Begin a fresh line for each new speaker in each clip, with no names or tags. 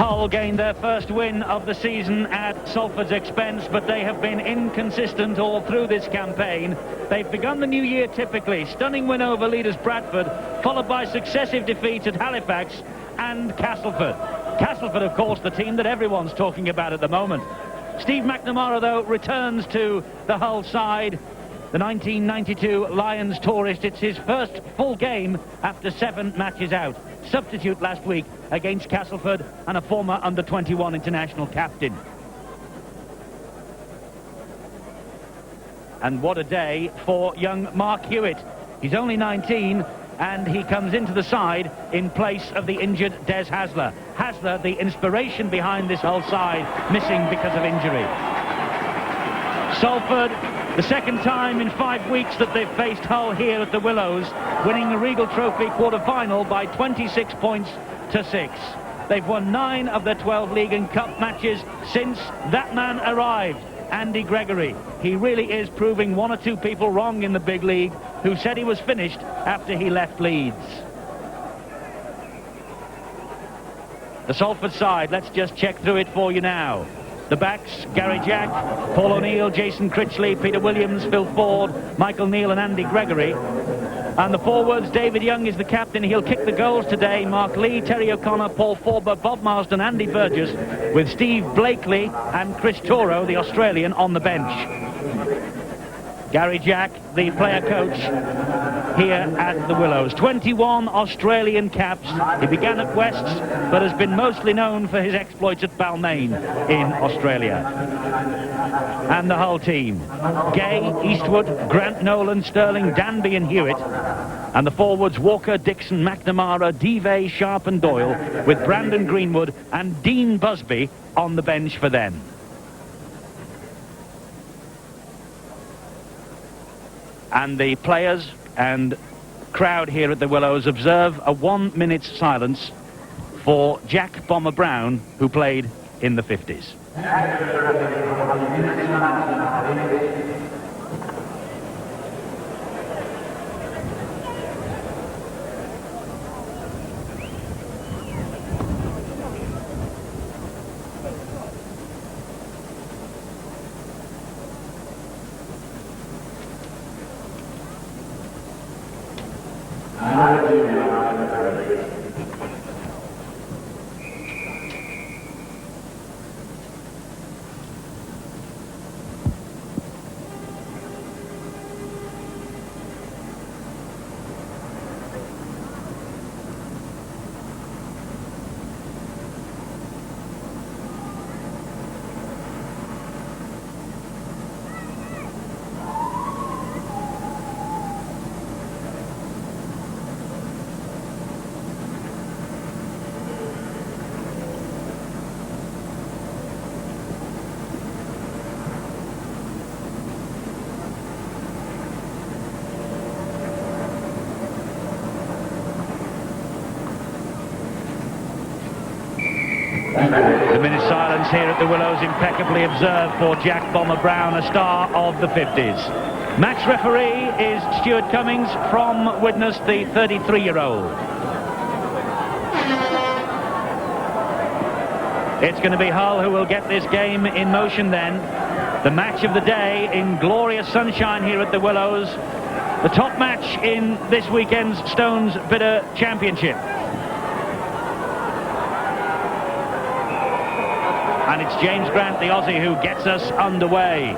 Hull gained their first win of the season at Salford's expense, but they have been inconsistent all through this campaign. They've begun the new year typically. Stunning win over leaders Bradford, followed by successive defeats at Halifax and Castleford. Castleford, of course, the team that everyone's talking about at the moment. Steve McNamara, though, returns to the Hull side. The 1992 Lions tourist. It's his first full game after 7 matches out. Substitute last week against Castleford and a former under-21 international captain. And what a day for young Mark Hewitt. He's only 19 and he comes into the side in place of the injured Des Hasler. Hasler, the inspiration behind this whole side, missing because of injury. Salford, the second time in 5 weeks that they've faced Hull here at the Willows, winning the Regal Trophy quarter-final by 26 points to 6. They've won 9 of their 12 league and cup matches since that man arrived, Andy Gregory. He really is proving 1 or 2 people wrong in the big league who said he was finished after he left Leeds. The Salford side, let's just check through it for you now. The backs, Gary Jack, Paul O'Neill, Jason Critchley, Peter Williams, Phil Ford, Michael Neal and Andy Gregory. And the forwards, David Young is the captain. He'll kick the goals today. Mark Lee, Terry O'Connor, Paul Forber, Bob Marsden, Andy Burgess, with Steve Blakely and Chris Toro, the Australian, on the bench. Gary Jack, the player coach here at the Willows. 21 Australian caps. He began at Wests, but has been mostly known for his exploits at Balmain in Australia. And the Hull team. Gay, Eastwood, Grant, Nolan, Sterling, Danby and Hewitt. And the forwards, Walker, Dixon, McNamara, Devey, Sharp and Doyle, with Brandon Greenwood and Dean Busby on the bench for them. And the players and crowd here at the Willows observe a 1 minute's silence for Jack Bomber Brown, who played in the 50s. The minute's silence here at the Willows, impeccably observed for Jack Bomber Brown, a star of the 50s. Match referee is Stuart Cummings from Widnes, the 33-year-old. It's going to be Hull who will get this game in motion then. The match of the day in glorious sunshine here at the Willows. The top match in this weekend's Stones Bidder Championship. And it's James Grant, the Aussie, who gets us underway.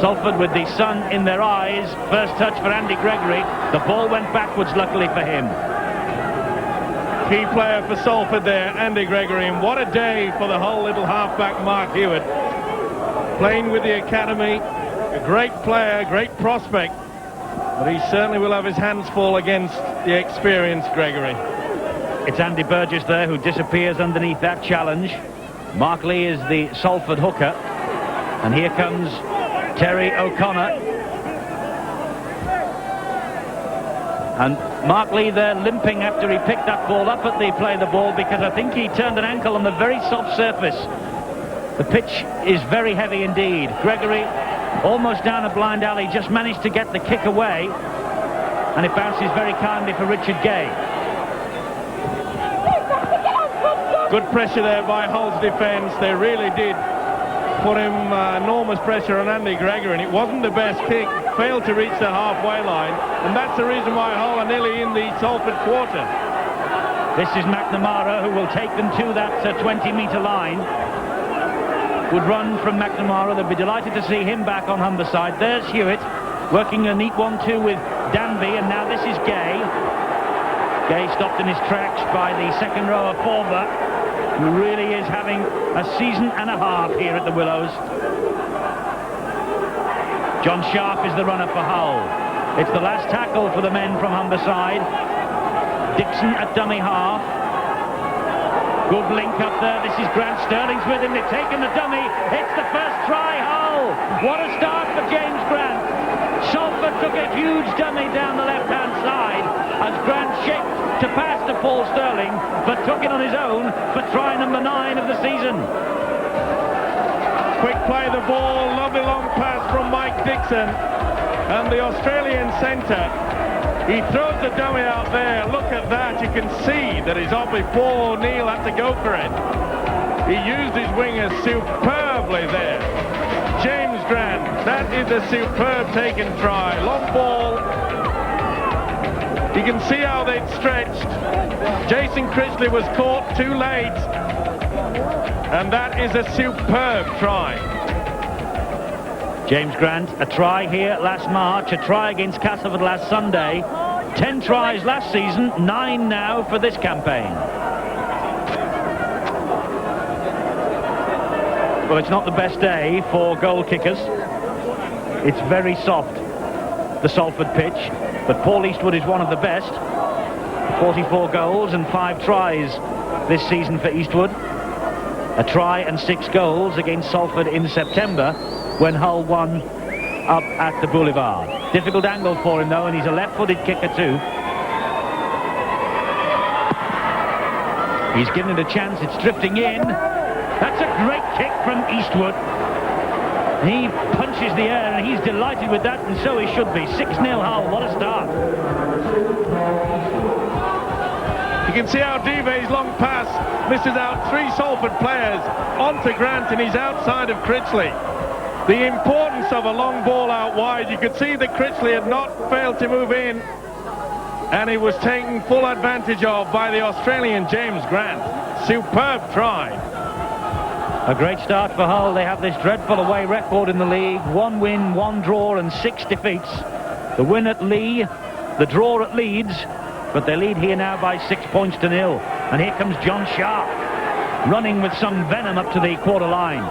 Salford with the sun in their eyes. First touch for Andy Gregory. The ball went backwards, luckily for him.
Key player for Salford there, Andy Gregory. And what a day for the whole little halfback, Mark Hewitt. Playing with the academy. A great player, great prospect. But he certainly will have his hands full against the experienced Gregory.
It's Andy Burgess there who disappears underneath that challenge. Mark Lee is the Salford hooker. And here comes Terry O'Connor. And Mark Lee there limping after he picked that ball up at the play of the ball, because I think he turned an ankle on the very soft surface. The pitch is very heavy indeed. Gregory almost down a blind alley, just managed to get the kick away. And it bounces very kindly for Richard Gay.
Good pressure there by Hull's defence. They really did put him enormous pressure on Andy Gregory, and it wasn't the best kick. Failed to reach the halfway line, and that's the reason why Hull are nearly in the Salford quarter.
This is McNamara, who will take them to that 20-metre line. Would run from McNamara. They'd be delighted to see him back on Humberside. There's Hewitt working a neat 1-2 with Danby, and now this is Gay. Gay stopped in his tracks by the second row of Forber, who really is having a season and a half here at the Willows. John Sharp is the runner for Hull. It's the last tackle for the men from Humberside. Dixon at dummy half. Good link up there. This is Grant. Sterling's with him. They've taken the dummy. It's the first try, Hull. What a start for James Grant. Salford took a huge dummy down the left-hand side as Grant shaped to pass to Paul Sterling, but took it on his own for try number 9 of the season.
Quick play the ball. Lovely long pass from Mike Dixon. And the Australian centre, he throws the dummy out there. Look at that. You can see that his off Paul O'Neill had to go for it. He used his wingers superbly there. James Grant, that is a superb taken try. Long ball. You can see how they'd stretched. Jason Critchley was caught too late. And that is a superb try.
James Grant, a try here last March, a try against Castleford last Sunday. 10 tries last season, 9 now for this campaign. Well, it's not the best day for goal kickers. It's very soft, the Salford pitch, but Paul Eastwood is one of the best. 44 goals and 5 tries this season for Eastwood. A try and 6 goals against Salford in September when Hull won up at the Boulevard. Difficult angle for him though, and he's a left-footed kicker too. He's given it a chance. It's drifting in. That's a great kick from Eastwood. He punches the air, and he's delighted with that, and so he should be. 6-0 Hull. What a start.
You can see how Deve's long pass misses out 3 Salford players onto Grant, and he's outside of Critchley. The importance of a long ball out wide. You could see that Critchley had not failed to move in, and he was taken full advantage of by the Australian James Grant. Superb try.
A great start for Hull. They have this dreadful away record in the league. 1 win, 1 draw and 6 defeats. The win at Lee, the draw at Leeds, but they lead here now by 6 points to 0. And here comes John Sharp, running with some venom up to the quarter line.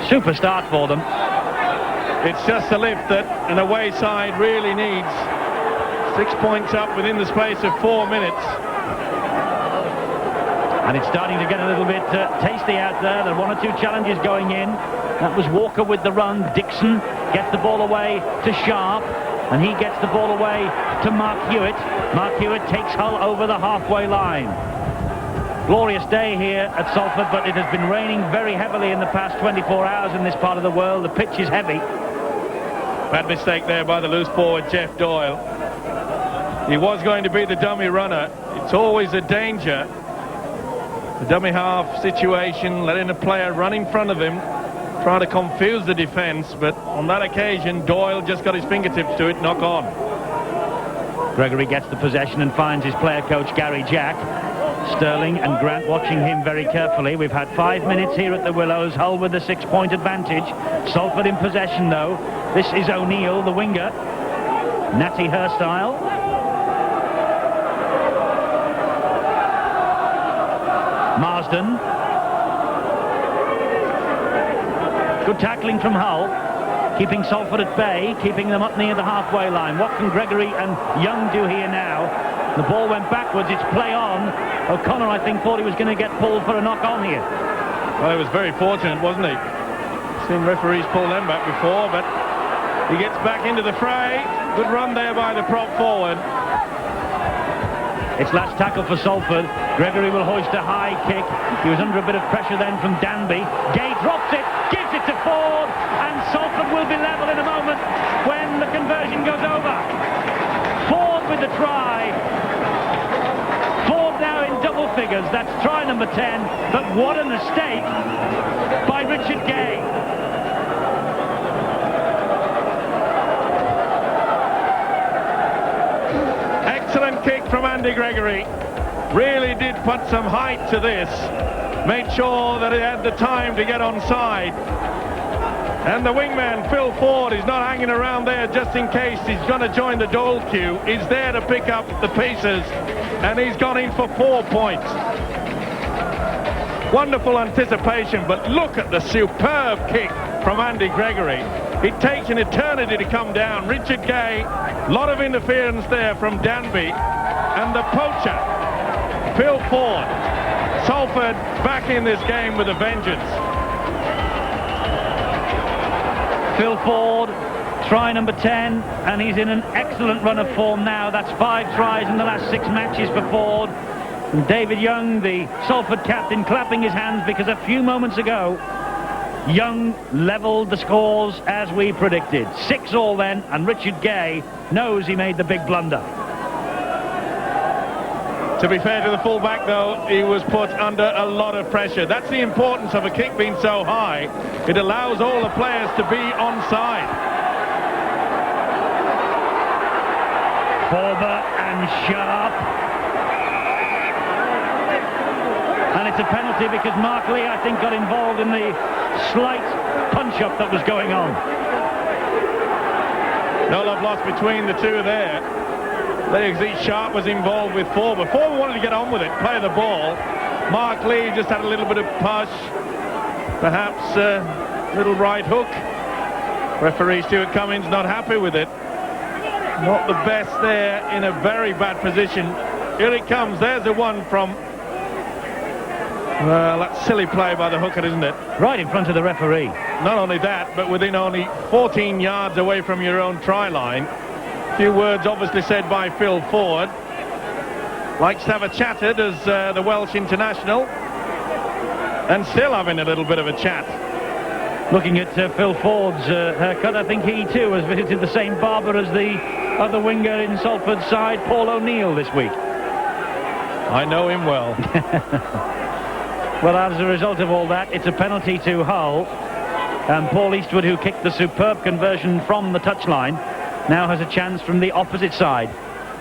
Super start for them.
It's just a lift that an away side really needs. 6 points up within the space of 4 minutes.
And it's starting to get a little bit tasty out there. There are 1 or 2 challenges going in. That was Walker with the run. Dixon gets the ball away to Sharp, and he gets the ball away to Mark Hewitt. Mark Hewitt takes Hull over the halfway line. Glorious day here at Salford, but it has been raining very heavily in the past 24 hours in this part of the world. The pitch is heavy.
Bad mistake there by the loose forward, Jeff Doyle. He was going to be the dummy runner. It's always a danger. The dummy half situation, letting a player run in front of him, trying to confuse the defence, but on that occasion, Doyle just got his fingertips to it, knock on.
Gregory gets the possession and finds his player coach, Gary Jack. Sterling and Grant watching him very carefully. We've had 5 minutes here at the Willows. Hull with a 6-point advantage. Salford in possession, though. This is O'Neill, the winger. Natty hairstyle. Marsden. Good tackling from Hull, keeping Salford at bay, keeping them up near the halfway line. What can Gregory and Young do here now? The ball went backwards, it's play on. O'Connor, I think, thought he was going to get pulled for a knock-on here.
Well, he was very fortunate, wasn't he? Seen referees pull them back before, but he gets back into the fray. Good run there by the prop forward.
It's last tackle for Salford. Gregory will hoist a high kick. He was under a bit of pressure then from Danby. Gay drops it, gives it to Ford, and Salford will be level in a moment when the conversion goes over. Ford with the try. Ford now in figures. That's try number 10, but what a mistake by Richard Gay.
Excellent kick from Andy Gregory. Really did put some height to this. Made sure that he had the time to get onside. And the wingman, Phil Ford, is not hanging around there just in case he's going to join the goal queue. He's there to pick up the pieces, and he's gone in for 4 points. Wonderful anticipation, but look at the superb kick from Andy Gregory. It takes an eternity to come down. Richard Gay, a lot of interference there from Danby, and the poacher, Phil Ford. Salford back in this game with a vengeance.
Phil Ford, try number 10, and he's in an excellent run of form now. That's 5 tries in the last 6 matches for Ford. And David Young, the Salford captain, clapping his hands because a few moments ago, Young levelled the scores as we predicted. 6-all then, and Richard Gay knows he made the big blunder.
To be fair to the fullback, though, he was put under a lot of pressure. That's the importance of a kick being so high. It allows all the players to be onside.
Forber and Sharp. And it's a penalty because Mark Lee, I think, got involved in the slight punch-up that was going on.
No love lost between the two there. Lee Sharp was involved with Forber. Forber wanted to get on with it, play the ball. Mark Lee just had a little bit of push, perhaps a little right hook. Referee Stuart Cummins not happy with it. Not the best there, in a very bad position. Here it comes. There's the one from... Well, that's silly play by the hooker, isn't it?
Right in front of the referee.
Not only that, but within only 14 yards away from your own try line. A few words obviously said by Phil Ford. Likes to have a chat, as the Welsh international. And still having a little bit of a chat.
Looking at Phil Ford's haircut, I think he too has visited the same barber as the other winger in Salford's side, Paul O'Neill, this week.
I know him well.
Well, as a result of all that, it's a penalty to Hull. And Paul Eastwood, who kicked the superb conversion from the touchline, now has a chance from the opposite side.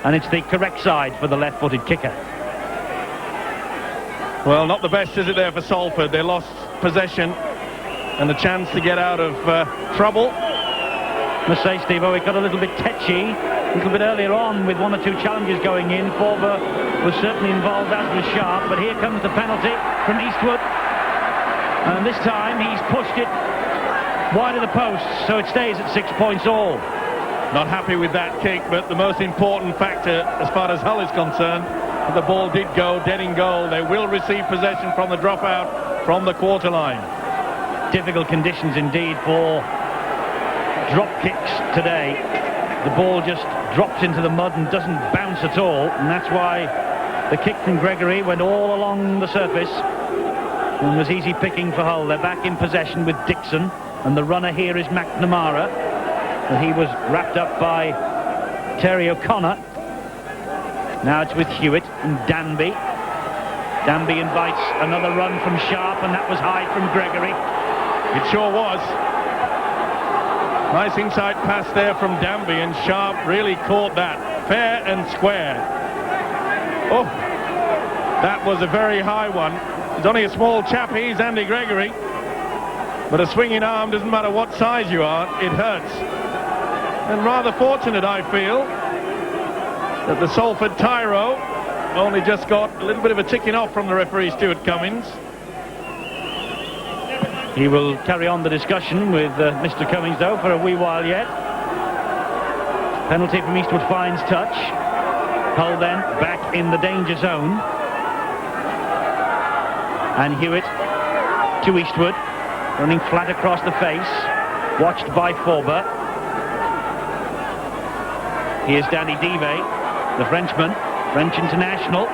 And it's the correct side for the left-footed kicker.
Well, not the best, is it, there for Salford? They lost possession and a chance to get out of trouble.
I must say, Steve, it got a little bit tetchy a little bit earlier on with 1 or 2 challenges going in. Forber was certainly involved, as was Sharp, but here comes the penalty from Eastwood. And this time he's pushed it wide of the post, so it stays at 6 points all.
Not happy with that kick, but the most important factor as far as Hull is concerned, the ball did go dead in goal. They will receive possession from the dropout from the quarter line.
Difficult conditions indeed for drop kicks today. The ball just drops into the mud and doesn't bounce at all, and that's why the kick from Gregory went all along the surface and was easy picking for Hull. They're back in possession with Dixon, and the runner here is McNamara, and he was wrapped up by Terry O'Connor. Now it's with Hewitt and Danby. Danby invites another run from Sharp, and that was high from Gregory.
It sure was. Nice inside pass there from Danby, and Sharp really caught that fair and square. Oh, that was a very high one. He's only a small chap, he's Andy Gregory, but a swinging arm, doesn't matter what size you are, it hurts. And rather fortunate, I feel, that the Salford tyro only just got a little bit of a ticking off from the referee, Stuart Cummins.
He will carry on the discussion with Mr. Cummins, though, for a wee while yet. Penalty from Eastwood finds touch. Hull then back in the danger zone. And Hewitt to Eastwood, running flat across the face, watched by Forber. Here's Danny Dive, the Frenchman, French international.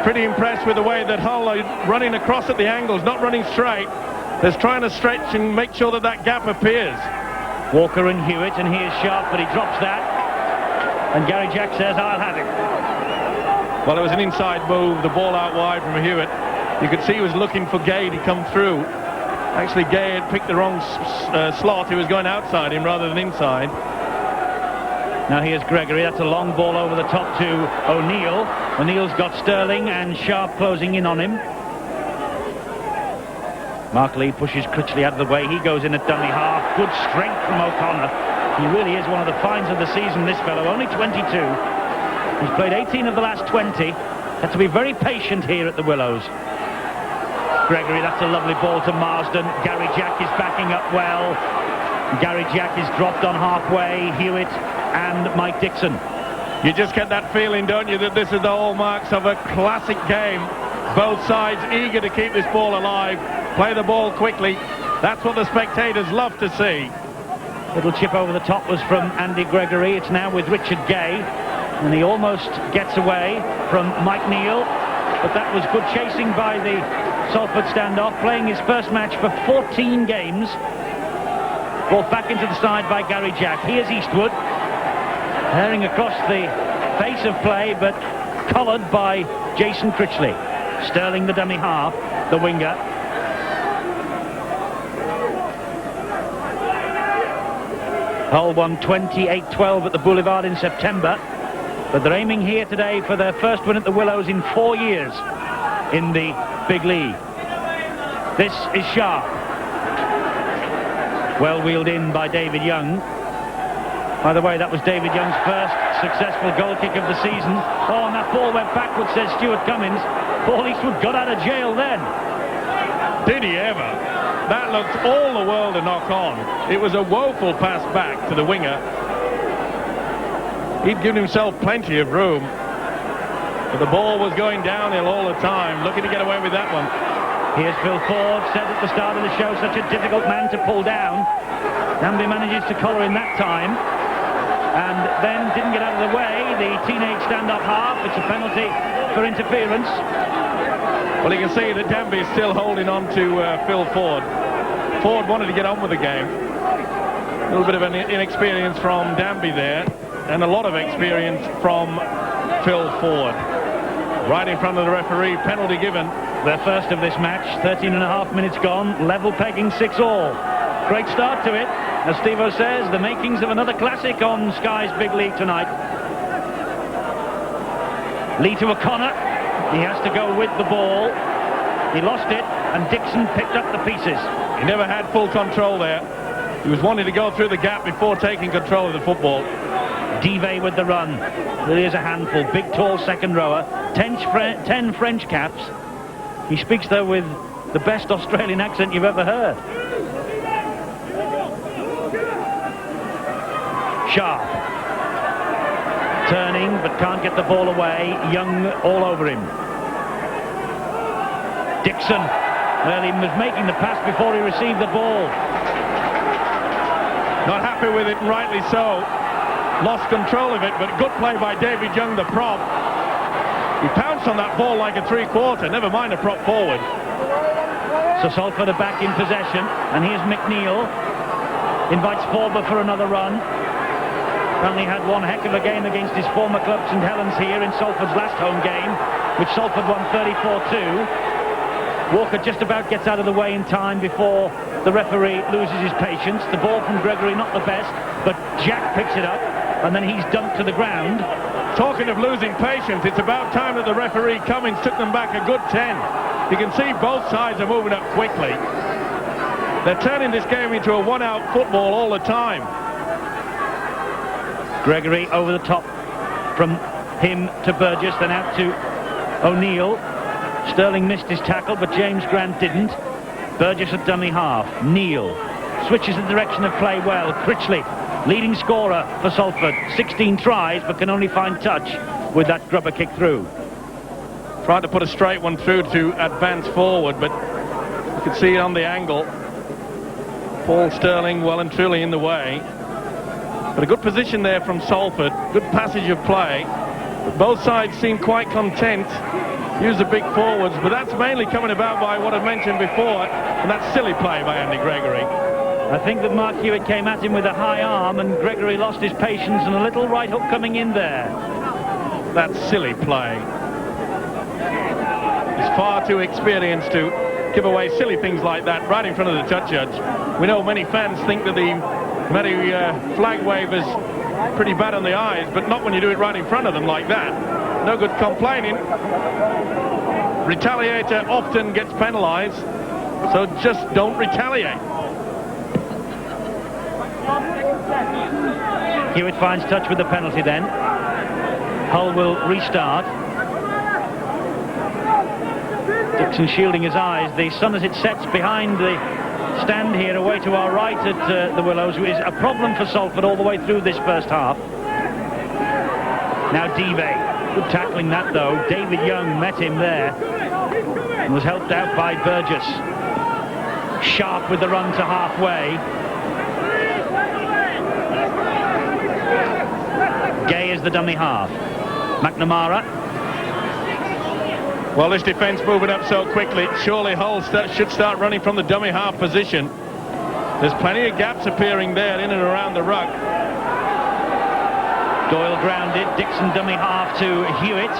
Pretty impressed with the way that Hull are running across at the angles, not running straight. They're trying to stretch and make sure that that gap appears.
Walker and Hewitt, and here's Sharp, but he drops that. And Gary Jack says, I'll have him.
Well, it was an inside move, the ball out wide from Hewitt. You could see he was looking for Gay to come through. Actually, Gay had picked the wrong slot. He was going outside him rather than inside.
Now here's Gregory. That's a long ball over the top to O'Neill. O'Neill's got Sterling and Sharp closing in on him. Mark Lee pushes Critchley out of the way. He goes in at dummy half. Good strength from O'Connor. He really is one of the finds of the season, this fellow. Only 22. He's played 18 of the last 20. Had to be very patient here at the Willows. Gregory, that's a lovely ball to Marsden. Gary Jack is backing up well. Gary Jack is dropped on halfway. Hewitt and Mike Dixon.
You just get that feeling, don't you, that this is the hallmarks of a classic game. Both sides eager to keep this ball alive, play the ball quickly. That's what the spectators love to see.
Little chip over the top was from Andy Gregory. It's now with Richard Gay, and he almost gets away from Mike Neal, but that was good chasing by the Salford standoff, playing his first match for 14 games. Brought back into the side by Gary Jack. Here's Eastwood, herring across the face of play, but collared by Jason Critchley. Sterling, the dummy half, the winger. Hull won 28-12 at the Boulevard in September, but they're aiming here today for their first win at the Willows in 4 years in the big league. This is Sharp. Well wheeled in by David Young. By the way, that was David Young's first successful goal kick of the season. Oh, and that ball went backwards, says Stuart Cummins. Paul Eastwood got out of jail then.
Did he ever? That looked all the world to knock on. It was a woeful pass back to the winger. He'd given himself plenty of room. But the ball was going downhill all the time, looking to get away with that one.
Here's Phil Ford, said at the start of the show, such a difficult man to pull down. Danby manages to collar in that time, and then didn't get out of the way. The teenage stand-up half, it's a penalty for interference.
Well, you can see that Danby is still holding on to Phil Ford. Ford wanted to get on with the game. A little bit of an inexperience from Danby there, and a lot of experience from Phil Ford. Right in front of the referee, penalty given.
Their first of this match, 13.5 minutes gone, level pegging 6-all. Great start to it. As Steve-O says, the makings of another classic on Sky's Big League tonight. Lee to O'Connor. He has to go with the ball. He lost it, and Dixon picked up the pieces.
He never had full control there. He was wanting to go through the gap before taking control of the football.
Dive with the run. Really is a handful. Big, tall second rower. 10 French caps. He speaks, though, with the best Australian accent you've ever heard. Sharp. Turning, but can't get the ball away. Young all over him. Dixon. Well, he was making the pass before he received the ball.
Not happy with it, and rightly so. Lost control of it, but good play by David Young, the prop. He pounced on that ball like a three-quarter, never mind a prop forward.
So Salford are back in possession, and here's McNeil. Invites Forber for another run. Apparently had one heck of a game against his former club St Helens here in Salford's last home game, which Salford won 34-2. Walker just about gets out of the way in time before the referee loses his patience. The ball from Gregory not the best, but Jack picks it up, and then he's dumped to the ground.
Talking of losing patience, it's about time that the referee Cummins took them back a good 10. You can see both sides are moving up quickly. They're turning this game into a one-out football all the time.
Gregory over the top from him to Burgess, then out to O'Neill. Sterling missed his tackle, but James Grant didn't. Burgess at dummy half. Neal switches the direction of play well. Critchley, leading scorer for Salford. 16 tries, but can only find touch with that grubber kick through.
Tried to put a straight one through to advance forward, but you can see it on the angle. Paul Sterling well and truly in the way. But a good position there from Salford. Good passage of play. But both sides seem quite content. Use the big forwards, but that's mainly coming about by what I've mentioned before, and that's silly play by Andy Gregory.
I think that Mark Hewitt came at him with a high arm, and Gregory lost his patience, and a little right hook coming in there.
That's silly play. He's far too experienced to give away silly things like that right in front of the judge. We know many fans think that the flag wave is pretty bad on the eyes, but not when you do it right in front of them like that. No good complaining. Retaliator often gets penalised, so just don't retaliate.
Hewitt finds touch with the penalty then. Hull will restart. Dixon shielding his eyes. The sun as it sets behind the stand here away to our right at the Willows is a problem for Salford all the way through this first half. Now Dive, good tackling that though. David Young met him there and was helped out by Burgess. Sharp with the run to halfway. Gay is the dummy half. McNamara.
Well, this defence moving up so quickly, surely Hull should start running from the dummy half position. There's plenty of gaps appearing there in and around the ruck.
Doyle grounded. Dixon dummy half to Hewitt.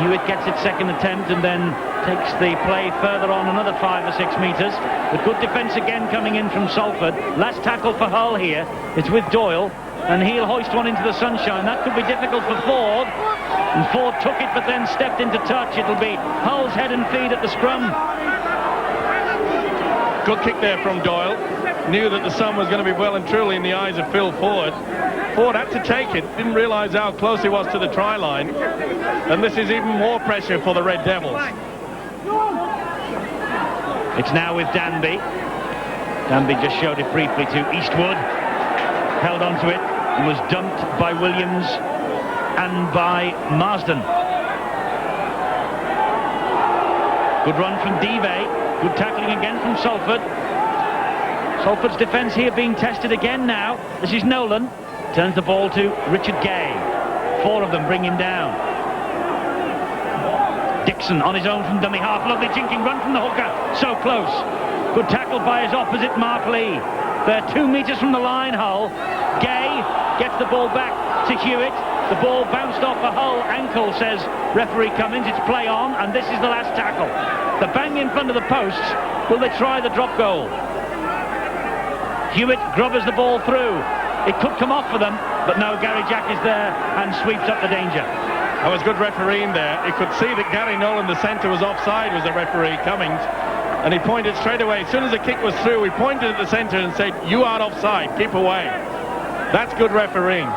Hewitt gets its second attempt and then takes the play further on another 5 or 6 metres. But good defence again coming in from Salford. Last tackle for Hull here. It's with Doyle. And he'll hoist one into the sunshine. That could be difficult for Ford. And Ford took it but then stepped into touch. It'll be Hull's head and feet at the scrum.
Good kick there from Doyle. Knew that the sun was going to be well and truly in the eyes of Phil Ford. Ford had to take it. Didn't realise how close he was to the try line. And this is even more pressure for the Red Devils.
It's now with Danby. Danby just showed it briefly to Eastwood. Held onto it and was dumped by Williams and by Marsden. Good run from Dive. Good tackling again from Salford. Salford's defence here being tested again now. This is Nolan. Turns the ball to Richard Gay. 4 of them bring him down. Dixon on his own from dummy half. Lovely jinking run from the hooker. So close. Good tackle by his opposite, Mark Lee. They're 2 metres from the line, Hull. Gay gets the ball back to Hewitt. The ball bounced off a Hull ankle, says referee Cummins. It's play on, and this is the last tackle. The bang in front of the posts. Will they try the drop goal? Hewitt grubbers the ball through. It could come off for them, but no, Gary Jack is there and sweeps up the danger.
That was good refereeing there. He could see that Gary Nolan, the centre, was offside, was the referee Cummins. And he pointed straight away. As soon as the kick was through, he pointed at the centre and said, "You are offside, keep away." That's good refereeing.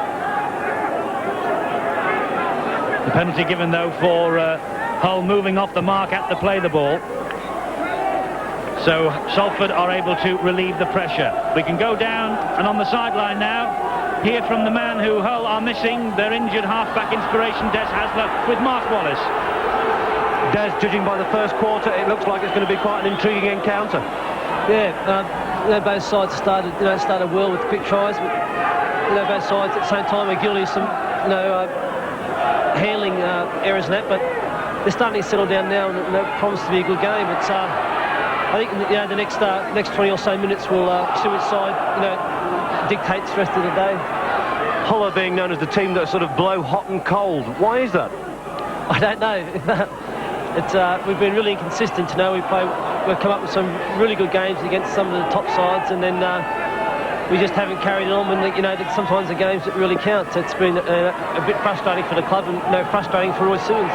The penalty given, though, for Hull moving off the mark at the play the ball. So Salford are able to relieve the pressure. We can go down and on the sideline now, hear from the man who Hull are missing, their injured half-back inspiration, Des Hasler, with Mark Wallace.
Des, judging by the first quarter, it looks like it's going to be quite an intriguing encounter.
Yeah, both sides started well with quick tries, but both sides at the same time are guilty of some, handling errors in that. But they're starting to settle down now, and it promises to be a good game. It's I think the next 20 or so minutes will see which side dictates the rest of the day.
Hull are being known as the team that sort of blow hot and cold. Why is that?
I don't know. We've been really inconsistent. We've come up with some really good games against some of the top sides, and then we just haven't carried it on. When sometimes the games that really count. So it's been a bit frustrating for the club, and frustrating for Roy Simmons.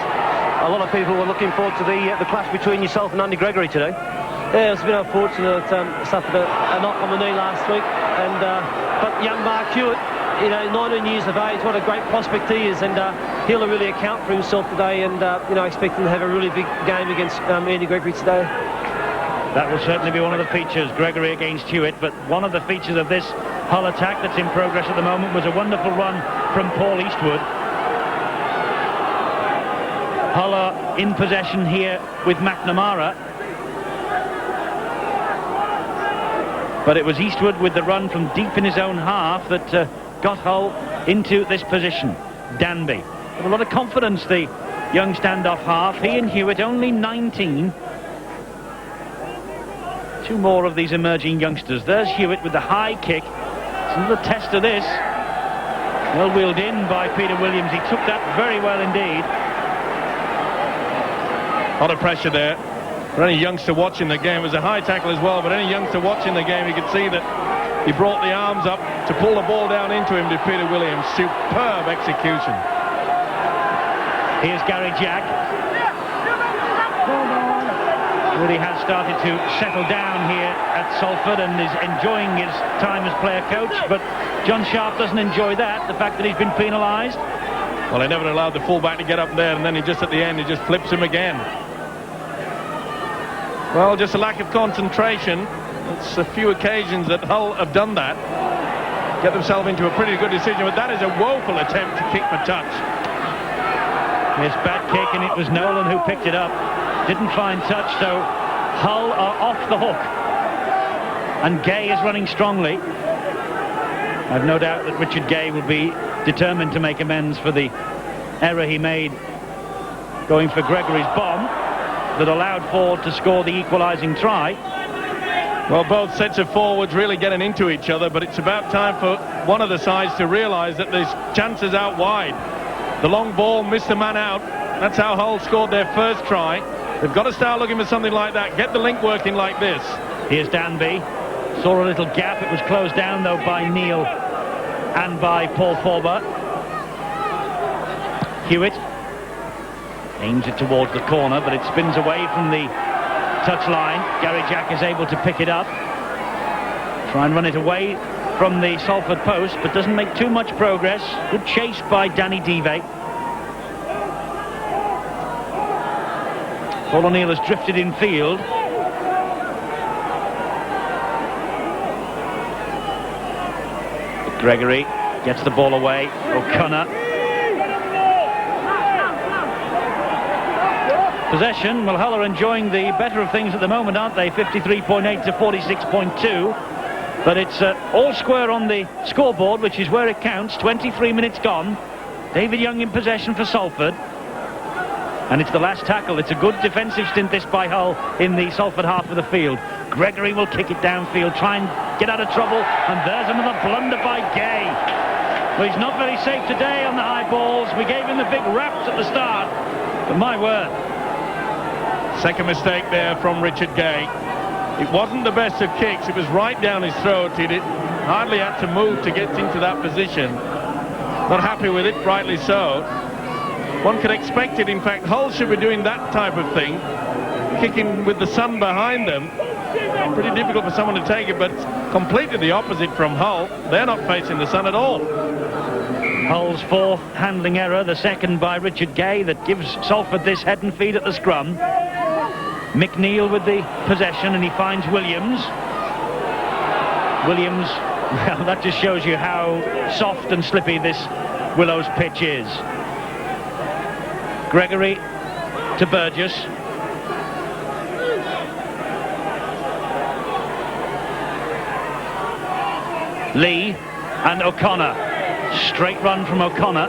A lot of people were looking forward to the clash between yourself and Andy Gregory today.
Yeah, it was a bit unfortunate. Suffered a knock on the knee last week, and but young Mark Hewitt, 19 years of age, what a great prospect he is, and he'll really account for himself today, and I expect him to have a really big game against Andy Gregory today.
That will certainly be one of the features, Gregory against Hewitt, but one of the features of this Hull attack that's in progress at the moment was a wonderful run from Paul Eastwood. Hull are in possession here with McNamara. But it was Eastwood with the run from deep in his own half that got Hull into this position. Danby. With a lot of confidence, the young standoff half. He and Hewitt only 19. 2 more of these emerging youngsters. There's Hewitt with the high kick. It's another test of this. Well wheeled in by Peter Williams. He took that very well indeed.
lot of pressure there. For any youngster watching the game, it was a high tackle as well, but any youngster watching the game, you could see that he brought the arms up to pull the ball down into him, to Peter Williams. Superb execution.
Here's Gary Jack. Really has started to settle down here at Salford and is enjoying his time as player coach, but John Sharp doesn't enjoy that, the fact that he's been penalised.
Well, they never allowed the fullback to get up there, and then he just at the end, he just flips him again. Well, just a lack of concentration. It's a few occasions that Hull have done that. Get themselves into a pretty good decision, but that is a woeful attempt to kick for touch.
Yes, bad kick, and it was Nolan who picked it up. Didn't find touch, so Hull are off the hook. And Gay is running strongly. I've no doubt that Richard Gay will be determined to make amends for the error he made going for Gregory's bomb that allowed Ford to score the equalising try.
Well, both sets of forwards really getting into each other, but it's about time for one of the sides to realise that there's chances out wide. The long ball missed the man out. That's how Hull scored their first try. They've got to start looking for something like that. Get the link working like this.
Here's Danby. Saw a little gap. It was closed down, though, by Neil and by Paul Forber. Hewitt aims it towards the corner, but it spins away from the touch line. Gary Jack is able to pick it up. Try and run it away from the Salford post, but doesn't make too much progress. Good chase by Danny Dive. Paul O'Neill has drifted in field. Gregory gets the ball away. O'Connor. Possession. Well, Hull are enjoying the better of things at the moment, aren't they? 53.8 to 46.2. But it's all square on the scoreboard, which is where it counts. 23 minutes gone. David Young in possession for Salford. And it's the last tackle. It's a good defensive stint, this, by Hull in the Salford half of the field. Gregory will kick it downfield, try and get out of trouble. And there's another blunder by Gay. Well, he's not very safe today on the high balls. We gave him the big raps at the start. But my word.
Second mistake there from Richard Gay. It wasn't the best of kicks. It was right down his throat. He hardly had to move to get into that position. Not happy with it, rightly so. One could expect it. In fact, Hull should be doing that type of thing, kicking with the sun behind them. Pretty difficult for someone to take it, but completely the opposite from Hull. They're not facing the sun at all.
Hull's fourth handling error, the second by Richard Gay, that gives Salford this head and feet at the scrum. McNeil with the possession, and he finds Williams. Williams, well, that just shows you how soft and slippy this Willows pitch is. Gregory to Burgess. Lee and O'Connor. Straight run from O'Connor.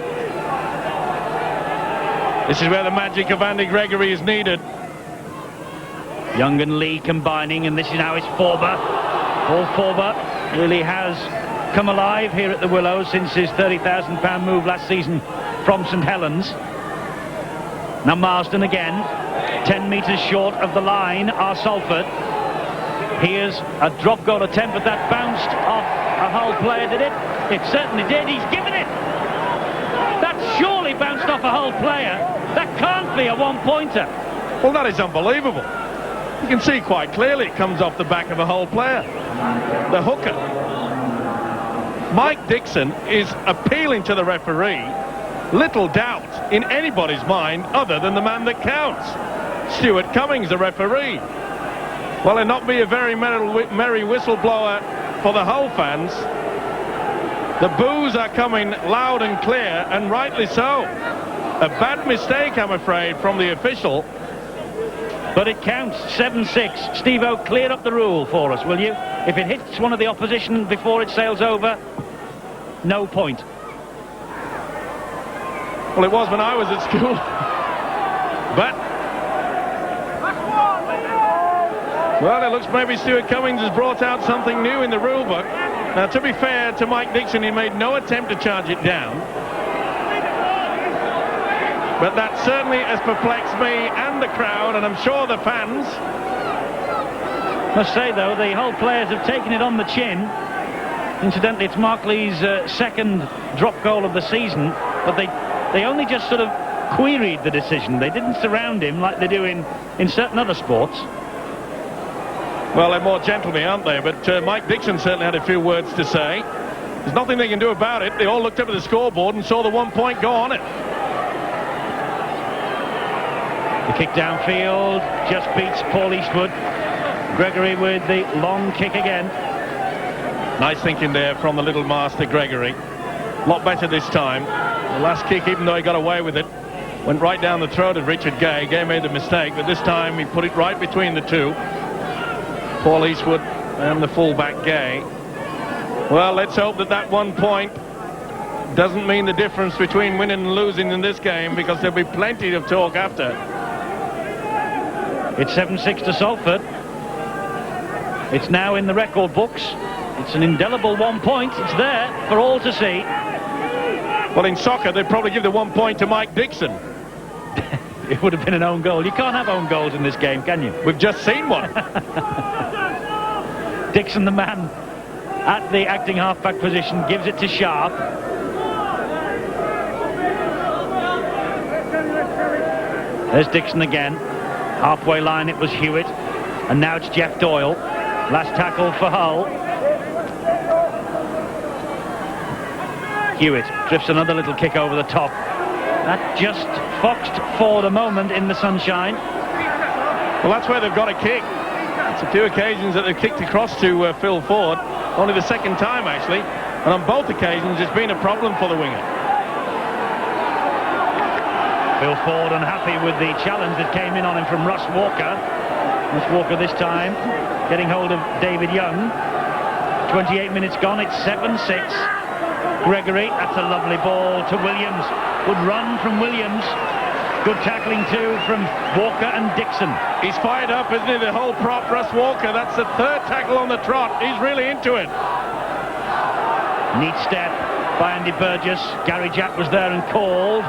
This is where the magic of Andy Gregory is needed.
Young and Lee combining, and this is now his Forber. Paul Forber really has come alive here at the Willows since his £30,000 move last season from St Helens. Now Marsden again, 10 metres short of the line are Salford. Here's a drop goal attempt, but that bounced off a Hull player, did it? It certainly did. He's given it. That surely bounced off a Hull player. That can't be a one-pointer.
Well, that is unbelievable. You can see quite clearly it comes off the back of a Hull player. The hooker. Mike Dixon is appealing to the referee. Little doubt in anybody's mind other than the man that counts. Stuart Cummings, the referee. Well, he'll not be a very merry whistleblower for the Hull fans. The boos are coming loud and clear, and rightly so. A bad mistake, I'm afraid, from the official.
But it counts, 7-6. Steve-O, clear up the rule for us, will you? If it hits one of the opposition before it sails over, no point.
Well, it was when I was at school. But, well, it looks maybe Stuart Cummings has brought out something new in the rule book. Now, to be fair to Mike Dixon, he made no attempt to charge it down. But that certainly has perplexed me and the crowd, and I'm sure the fans.
Must say, though, the Hull players have taken it on the chin. Incidentally, it's Mark Lee's second drop goal of the season, but they only just sort of queried the decision. They didn't surround him like they do in certain other sports.
Well, they're more gentlemen, aren't they? But Mike Dixon certainly had a few words to say. There's nothing they can do about it. They all looked up at the scoreboard and saw the 1 point go on it.
The kick downfield just beats Paul Eastwood. Gregory with the long kick again.
Nice thinking there from the little master Gregory. A lot better this time. The last kick, even though he got away with it, went right down the throat of Richard Gay. Gay made the mistake, but this time he put it right between the two. Paul Eastwood and the fullback Gay. Well, let's hope that that 1 point doesn't mean the difference between winning and losing in this game, because there'll be plenty of talk after.
It's 7-6 to Salford. It's now in the record books. It's an indelible 1 point. It's there for all to see.
Well, in soccer, they'd probably give the 1 point to Mike Dixon.
It would have been an own goal. You can't have own goals in this game, can you?
We've just seen one.
Dixon, the man at the acting halfback position, gives it to Sharp. There's Dixon again. Halfway line it was Hewitt, and now it's Jeff Doyle. Last tackle for Hull. Hewitt drifts another little kick over the top. That just foxed for the moment in the sunshine.
Well, that's where they've got to kick. It's a few occasions that they've kicked across to Phil Ford. Only the second time, actually. And on both occasions, it's been a problem for the winger.
Phil Ford unhappy with the challenge that came in on him from Russ Walker. Russ Walker this time getting hold of David Young. 28 minutes gone, it's 7-6. Gregory, that's a lovely ball to Williams. Good run from Williams. Good tackling too from Walker and Dixon.
He's fired up, isn't he, the whole prop, Russ Walker. That's the third tackle on the trot. He's really into it.
Neat step by Andy Burgess. Gary Jack was there and called.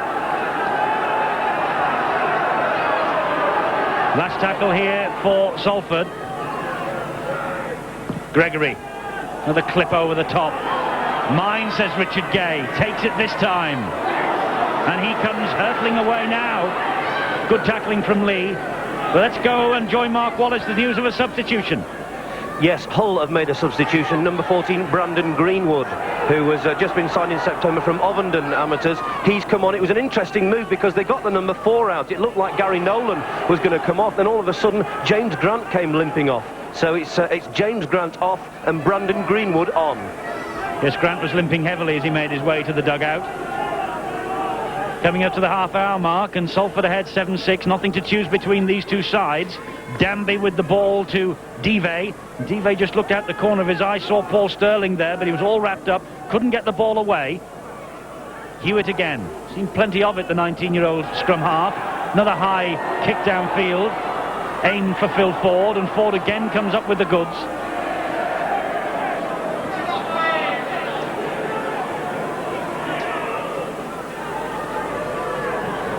Last tackle here for Salford. Gregory, another clip over the top. Mine, says Richard Gay, takes it this time. And he comes hurtling away now. Good tackling from Lee. But let's go and join Mark Wallace, the news of a substitution.
Yes, Hull have made a substitution. Number 14, Brandon Greenwood, who has just been signed in September from Ovenden Amateurs. He's come on. It was an interesting move because they got the number 4 out. It looked like Gary Nolan was going to come off. Then all of a sudden, James Grant came limping off. So it's James Grant off and Brandon Greenwood on.
Yes, Grant was limping heavily as he made his way to the dugout. Coming up to the half-hour mark, and Salford ahead 7-6. Nothing to choose between these two sides. Danby with the ball to Dive. Dive just looked out the corner of his eye, saw Paul Sterling there, but he was all wrapped up, couldn't get the ball away. Hewitt again. Seen plenty of it, the 19-year-old scrum half. Another high kick downfield. Aimed for Phil Ford, and Ford again comes up with the goods.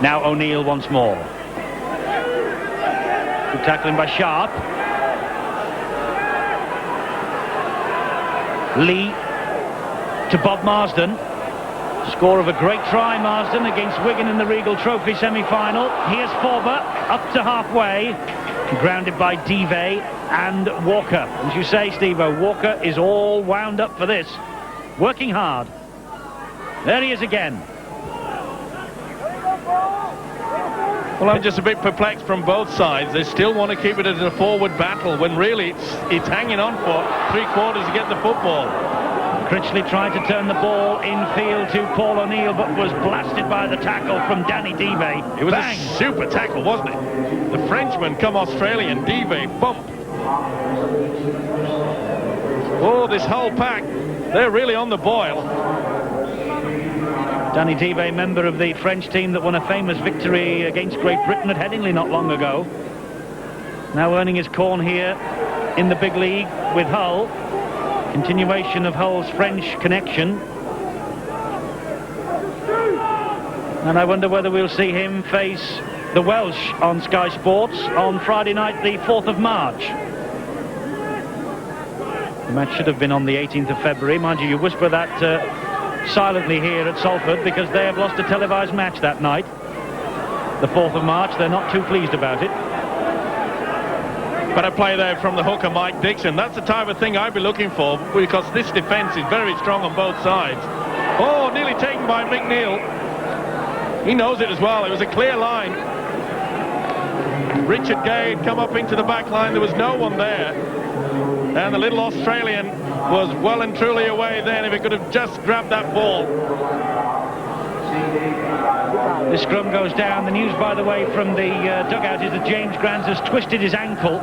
Now O'Neill once more. Good tackling by Sharp. Lee to Bob Marsden. Score of a great try, Marsden, against Wigan in the Regal Trophy semi-final. Here's Forber up to halfway. Grounded by Dive and Walker. As you say, Steve-O, Walker is all wound up for this. Working hard. There he is again.
Well, I'm just a bit perplexed from both sides. They still want to keep it as a forward battle when really it's hanging on for 3/4 to get the football.
Critchley tried to turn the ball infield to Paul O'Neill, but was blasted by the tackle from Danny Dive.
It was
Bang.
a super tackle, wasn't it? The Frenchman come Australian, Dive, bump. Oh, this whole pack, they're really on the boil.
Danny Dive, member of the French team that won a famous victory against Great Britain at Headingley not long ago. Now earning his corn here in the big league with Hull. Continuation of Hull's French connection. And I wonder whether we'll see him face the Welsh on Sky Sports on Friday night, the 4th of March. The match should have been on the 18th of February. Mind you, you whisper that silently here at Salford because they have lost a televised match that night. The 4th of March, they're not too pleased about it.
Better play there from the hooker, Mike Dixon. That's the type of thing I'd be looking for, because this defence is very strong on both sides. Oh, nearly taken by McNeil. He knows it as well. It was a clear line. Richard Gay had come up into the back line. There was no one there. And the little Australian was well and truly away then if he could have just grabbed that ball.
The scrum goes down. The news, by the way, from the dugout is that James Grant has twisted his ankle.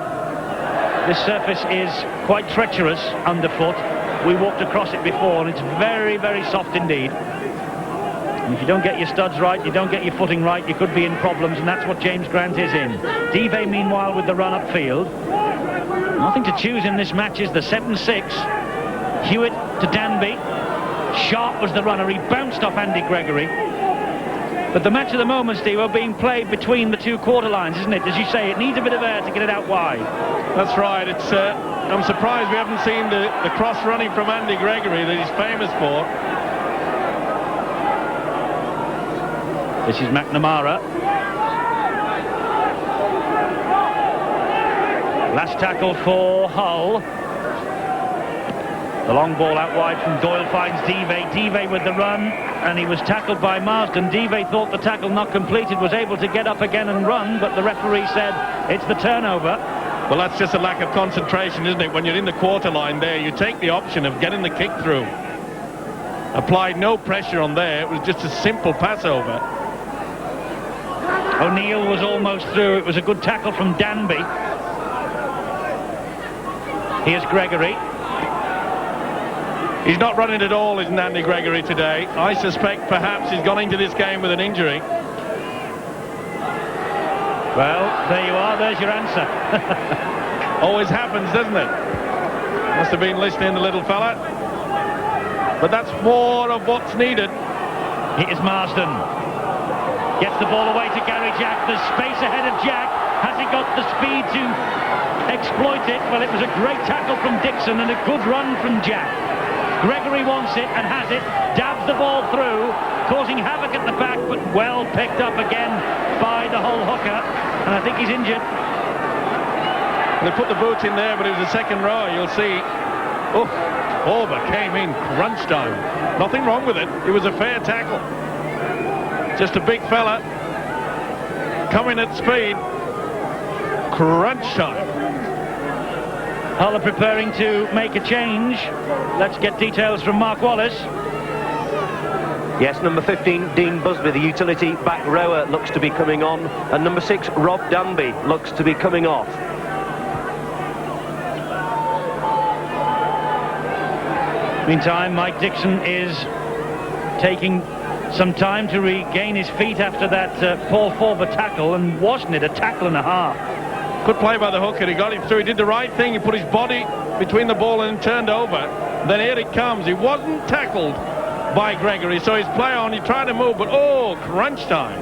This surface is quite treacherous underfoot. We walked across it before, and it's very, very soft indeed. And if you don't get your studs right, you don't get your footing right, you could be in problems, and that's what James Grant is in. Dive, meanwhile, with the run upfield. Nothing to choose in this match is the 7-6. Hewitt to Danby. Sharp was the runner. He bounced off Andy Gregory. But the match at the moment, Steve, are being played between the two quarter lines, isn't it? As you say, it needs a bit of air to get it out wide.
That's right. It's I'm surprised we haven't seen the cross running from Andy Gregory that he's famous for.
This is McNamara. Last tackle for Hull. The long ball out wide from Doyle finds Dive. Dive with the run, and he was tackled by Marsden. Dive thought the tackle not completed, was able to get up again and run, but the referee said it's the turnover.
Well, that's just a lack of concentration, isn't it? When you're in the quarter line there, you take the option of getting the kick through. Applied no pressure on there. It was just a simple pass over.
O'Neill was almost through. It was a good tackle from Danby. Here's Gregory.
He's not running at all, isn't Andy Gregory today? I suspect perhaps he's gone into this game with an injury.
Well, there you are. There's your answer.
Always happens, doesn't it? Must have been listening, the little fella. But that's more of what's needed.
Here's Marsden. Gets the ball away to Gary Jack. There's space ahead of Jack. Has he got the speed to exploit it? Well, it was a great tackle from Dixon and a good run from Jack. Gregory wants it and has it, dabs the ball through, causing havoc at the back, but well picked up again by the Hull hooker, and I think he's injured.
They put the boot in there, but it was a second row, you'll see. Oh, over came in crunch time. Nothing wrong with it. It was a fair tackle. Just a big fella coming at speed. Crunch time.
Hull are preparing to make a change. Let's get details from Mark Wallace.
Yes, number 15, Dean Busby, the utility back rower, looks to be coming on. And number 6, Rob Danby, looks to be coming off.
Meantime, Mike Dixon is taking some time to regain his feet after that Paul Forber tackle, and wasn't it a tackle and a half?
Good play by the hooker. He got it through. He did the right thing. He put his body between the ball and turned over. Then here it comes. He wasn't tackled by Gregory, so his play on. He tried to move, but oh, crunch time.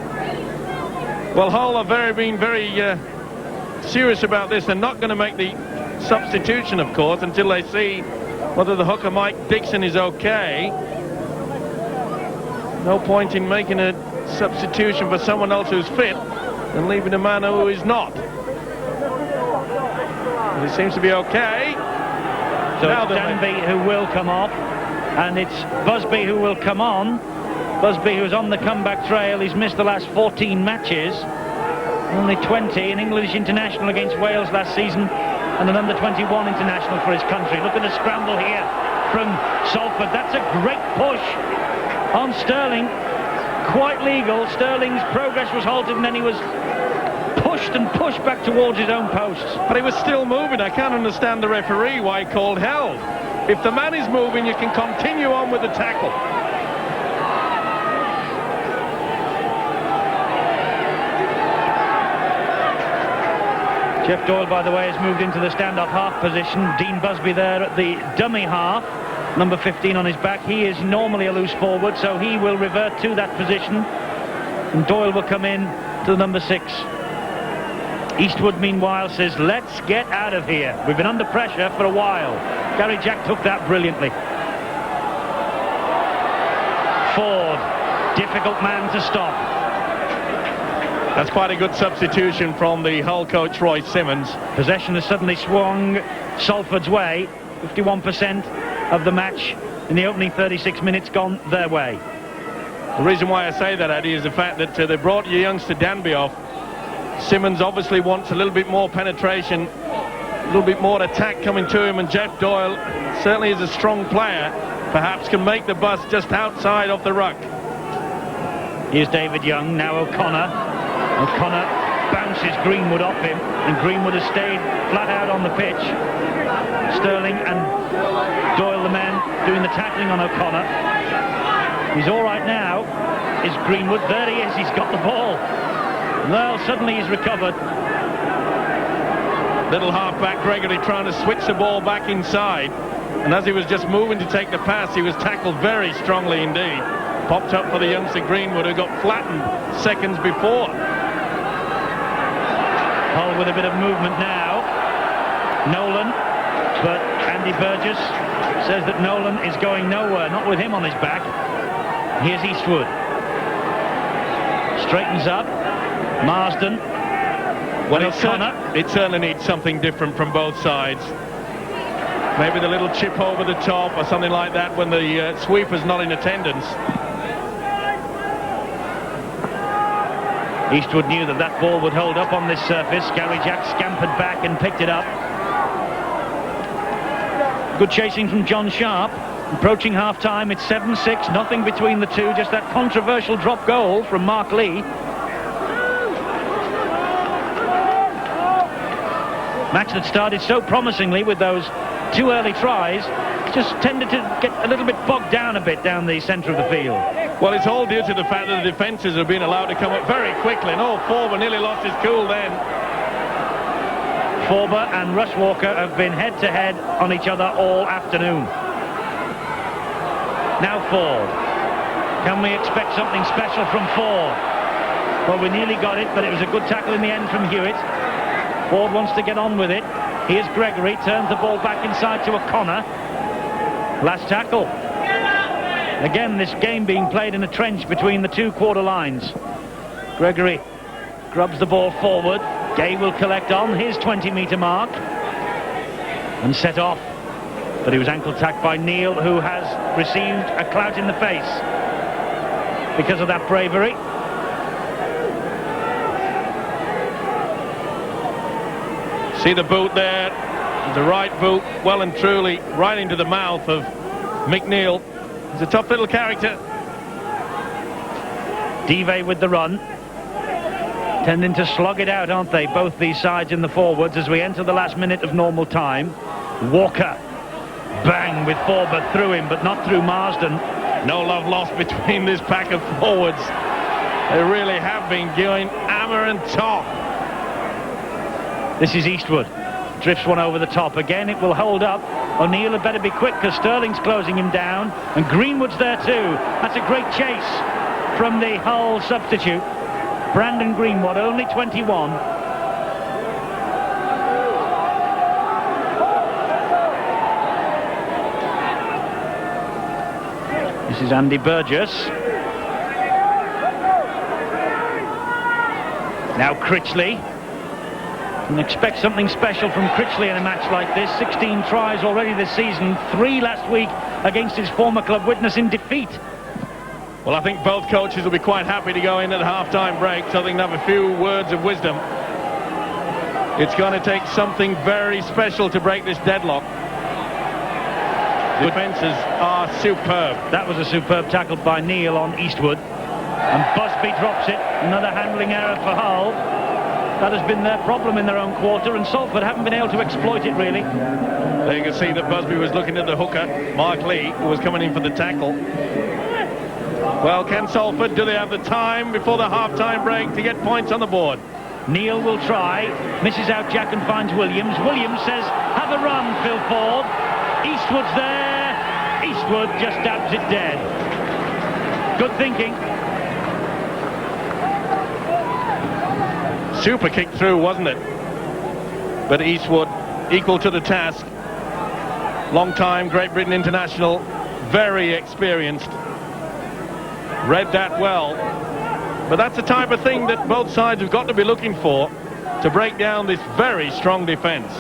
Well, Hull are being very serious about this. They're not going to make the substitution, of course, until they see whether the hooker Mike Dixon is okay. No point in making a substitution for someone else who's fit and leaving a man who is not. He seems to be okay.
So it's Danby who will come off, and it's Busby who will come on. Busby, who's on the comeback trail, he's missed the last 14 matches. Only 20, an English international against Wales last season, and an under-21 international for his country. Look at the scramble here from Salford. That's a great push on Sterling. Quite legal. Sterling's progress was halted, and then he was pushed and pushed back towards his own posts.
But he was still moving. I can't understand the referee why he called held. If the man is moving, you can continue on with the tackle.
Jeff Doyle, by the way, has moved into the stand-up half position. Dean Busby there at the dummy half. Number 15 on his back. He is normally a loose forward, so he will revert to that position. and Doyle will come in to the number 6. Eastwood, meanwhile, says, let's get out of here. We've been under pressure for a while. Gary Jack took that brilliantly. Ford, difficult man to stop.
That's quite a good substitution from the Hull coach, Roy Simmons.
Possession has suddenly swung Salford's way. 51% of the match in the opening 36 minutes gone their way.
The reason why I say that, Eddie, is the fact that they brought your youngster Danby off. Simmons obviously wants a little bit more penetration, a little bit more attack coming to him, and Jeff Doyle certainly is a strong player, perhaps can make the bus just outside of the ruck.
Here's David Young, now O'Connor. O'Connor bounces Greenwood off him, and Greenwood has stayed flat out on the pitch. Sterling and Doyle, the men doing the tackling on O'Connor. He's all right now, is Greenwood. There he is, he's got the ball. Well, suddenly he's recovered.
Little halfback Gregory trying to switch the ball back inside, and as he was just moving to take the pass, he was tackled very strongly indeed. Popped up for the youngster Greenwood, who got flattened seconds before.
Hull with a bit of movement now. Nolan, but Andy Burgess says that Nolan is going nowhere, not with him on his back. Here's Eastwood. Straightens up. Marsden.
Well, it certainly needs something different from both sides. Maybe the little chip over the top or something like that when the sweeper's not in attendance.
Eastwood knew that that ball would hold up on this surface. Gary Jack scampered back and picked it up. Good chasing from John Sharp. Approaching half-time, it's 7-6, nothing between the two, just that controversial drop goal from Mark Lee. Match that started so promisingly with those 2 early tries, just tended to get a little bit bogged down a bit down the centre of the field.
Well, it's all due to the fact that the defences have been allowed to come up very quickly, and Forber nearly lost his cool then.
Forber and Russ Walker have been head-to-head on each other all afternoon. Now Ford. Can we expect something special from Ford? Well, we nearly got it, but it was a good tackle in the end from Hewitt. Ford wants to get on with it. Here's Gregory, turns the ball back inside to O'Connor. Last tackle. Again, this game being played in a trench between the 2 quarter lines. Gregory grubs the ball forward. Gay will collect on his 20-metre mark and set off. But he was ankle-tacked by Neil, who has received a clout in the face because of that bravery.
See the boot there, the right boot, well and truly right into the mouth of McNeil. He's a tough little character.
Dive with the run. Tending to slog it out, aren't they, both these sides in the forwards as we enter the last minute of normal time. Walker, bang with Forber through him, but not through Marsden.
No love lost between this pack of forwards. They really have been going hammer and top.
This is Eastwood. Drifts one over the top. Again, it will hold up. O'Neill had better be quick because Sterling's closing him down. And Greenwood's there too. That's a great chase from the Hull substitute. Brandon Greenwood, only 21. This is Andy Burgess. Now Critchley. And expect something special from Critchley in a match like this. 16 tries already this season, 3 last week against his former club, witnessing defeat.
Well, I think both coaches will be quite happy to go in at half-time break, so they can have a few words of wisdom. It's going to take something very special to break this deadlock. Defences are superb.
That was a superb tackle by Neil on Eastwood. And Busby drops it. Another handling error for Hull. That has been their problem in their own quarter, and Salford haven't been able to exploit it, really.
There you can see that Busby was looking at the hooker, Mark Lee, who was coming in for the tackle. Well, can Salford, do they have the time before the half-time break to get points on the board?
Neil will try, misses out Jack and finds Williams. Williams says, have a run, Phil Ford. Eastwood's there. Eastwood just dabs it dead. Good thinking.
Super kick through, wasn't it? But Eastwood equal to the task. Long time Great Britain international, very experienced. Read that well. But that's the type of thing that both sides have got to be looking for to break down this very strong defence.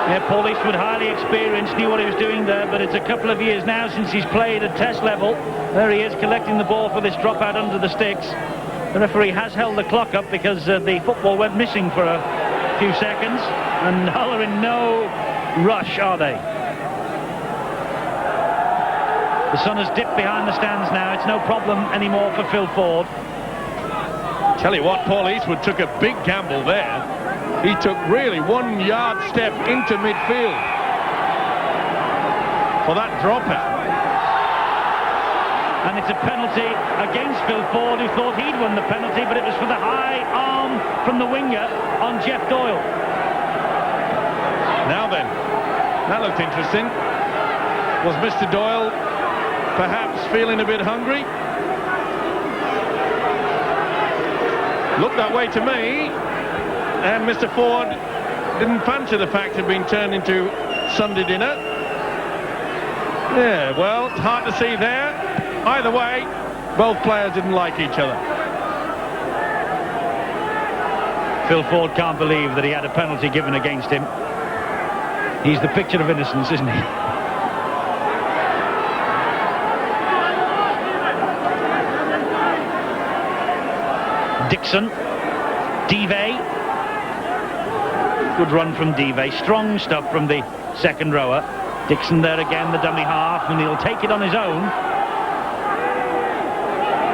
Yeah, Paul Eastwood, highly experienced, knew what he was doing there, but it's a couple of years now since he's played at test level. There he is, collecting the ball for this dropout under the sticks. The referee has held the clock up because the football went missing for a few seconds, and Hull are in no rush, are they? The sun has dipped behind the stands now. It's no problem anymore for Phil Ford.
Tell you what, Paul Eastwood took a big gamble there. He took really 1 yard step into midfield for that dropout.
And it's a penalty against Phil Ford, who thought he'd won the penalty, but it was for the high arm from the winger on Jeff Doyle.
Now then, that looked interesting. Was Mr. Doyle perhaps feeling a bit hungry? Looked that way to me. And Mr. Ford didn't fancy the fact of being turned into Sunday dinner. Yeah, well, it's hard to see there. Either way, both players didn't like each other.
Phil Ford can't believe that he had a penalty given against him. He's the picture of innocence, isn't he? Dixon, Dive. Good run from Dive. Strong stuff from the second rower. Dixon there again, the dummy half, and he'll take it on his own.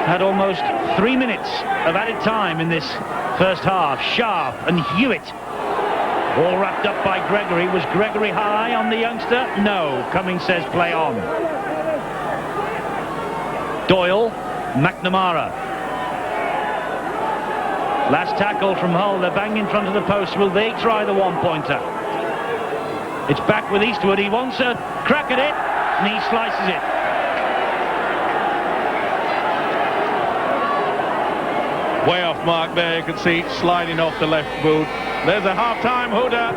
Had almost 3 minutes of added time in this first half. Sharp and Hewitt all wrapped up by Gregory. Was Gregory high on the youngster? No. Cummings says play on. Doyle, McNamara. Last tackle from Hull. They're bang in front of the post. Will they try the one-pointer? It's back with Eastwood. He wants a crack at it, and he slices it.
Way off mark there. You can see it sliding off the left boot. There's a half-time hooter.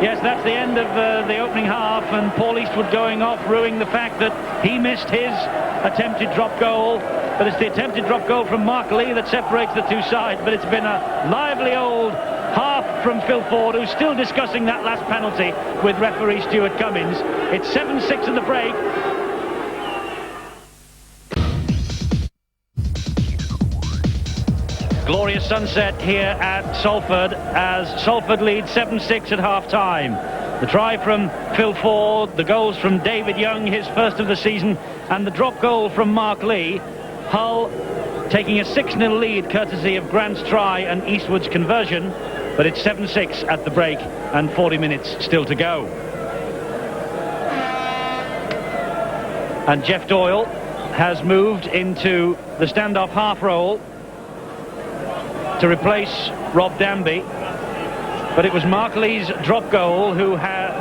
Yes, that's the end of the opening half, and Paul Eastwood going off, ruining the fact that he missed his attempted drop goal. But it's the attempted drop goal from Mark Lee that separates the two sides. But it's been a lively old half from Phil Ford, who's still discussing that last penalty with referee Stuart Cummins. It's 7-6 at the break. Glorious sunset here at Salford as Salford leads 7-6 at half-time. The try from Phil Ford, the goals from David Young, his first of the season, and the drop goal from Mark Lee. Hull taking a 6-0 lead courtesy of Grant's try and Eastwood's conversion, but it's 7-6 at the break and 40 minutes still to go. And Jeff Doyle has moved into the standoff half role to replace Rob Danby, but it was Mark Lee's drop goal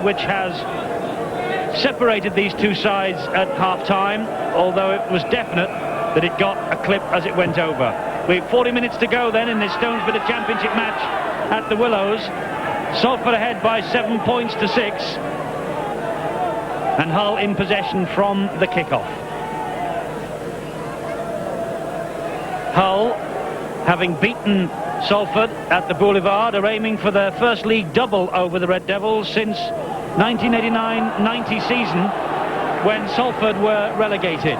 which has separated these two sides at half-time, although it was definite that it got a clip as it went over. We've 40 minutes to go then in this Stonesborough Championship match at the Willows. Salford ahead by 7 points to 6, and Hull in possession from the kick-off. Hull, having beaten Salford at the Boulevard, are aiming for their first league double over the Red Devils since 1989-90 season, when Salford were relegated.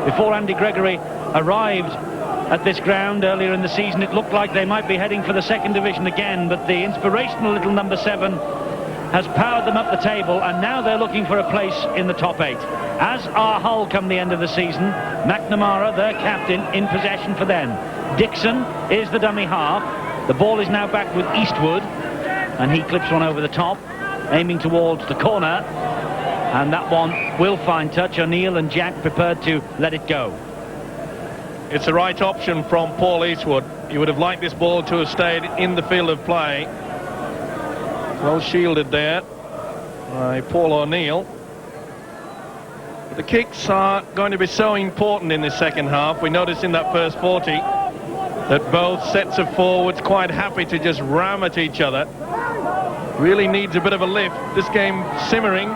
Before Andy Gregory arrived at this ground earlier in the season, it looked like they might be heading for the second division again, but the inspirational little number 7 has powered them up the table, and now they're looking for a place in the top 8. As are Hull come the end of the season. McNamara, their captain, in possession for them. Dixon is the dummy half. The ball is now back with Eastwood, and he clips one over the top, aiming towards the corner, and that one will find touch. O'Neill and Jack prepared to let it go.
It's the right option from Paul Eastwood. You would have liked this ball to have stayed in the field of play. Well shielded there by Paul O'Neill. But the kicks are going to be so important in this second half. We noticed in that first 40 that both sets of forwards quite happy to just ram at each other. Really needs a bit of a lift. This game simmering.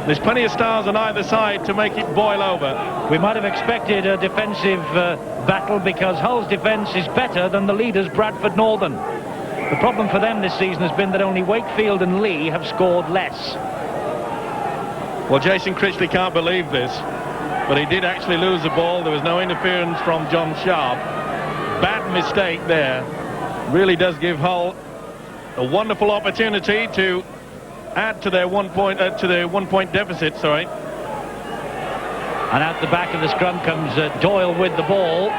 There's plenty of stars on either side to make it boil over.
We might have expected a defensive battle because Hull's defence is better than the leaders, Bradford Northern. The problem for them this season has been that only Wakefield and Lee have scored less.
Well, Jason Critchley can't believe this, but he did actually lose the ball. There was no interference from John Sharp. Bad mistake there. Really does give Hull a wonderful opportunity to add to their 1 point deficit. Sorry.
And out the back of the scrum comes Doyle with the ball.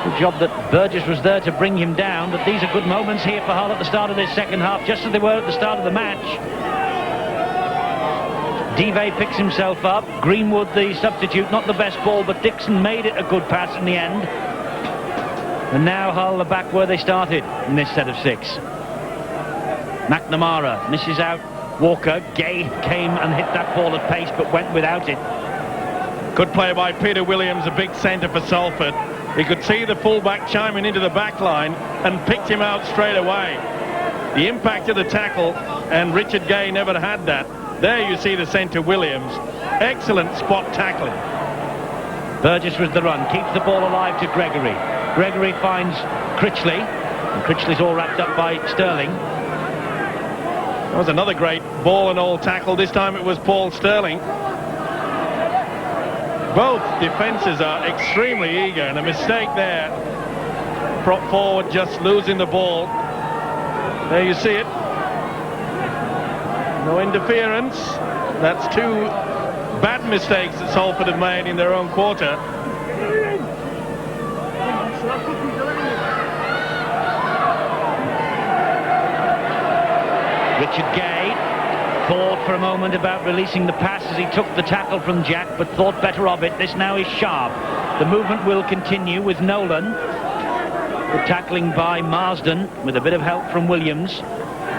Good job that Burgess was there to bring him down, but these are good moments here for Hull at the start of this second half, just as they were at the start of the match. Devey picks himself up. Greenwood, the substitute, not the best ball, but Dixon made it a good pass in the end. And now Hull are back where they started in this set of 6. McNamara misses out Walker. Gay came and hit that ball at pace, but went without it.
Good play by Peter Williams, a big centre for Salford. He could see the fullback chiming into the back line and picked him out straight away. The impact of the tackle, and Richard Gay never had that. There you see the centre Williams. Excellent spot tackling.
Burgess was the run, keeps the ball alive to Gregory. Gregory finds Critchley, and Critchley's all wrapped up by Sterling.
That was another great ball and all tackle. This time it was Paul Sterling. Both defences are extremely eager, and a mistake there. Prop forward just losing the ball. There you see it. No interference. That's 2 bad mistakes that Salford have made in their own quarter.
Richard Gay thought for a moment about releasing the pass as he took the tackle from Jack, but thought better of it. This now is Sharp. The movement will continue with Nolan. Good tackling by Marsden with a bit of help from Williams.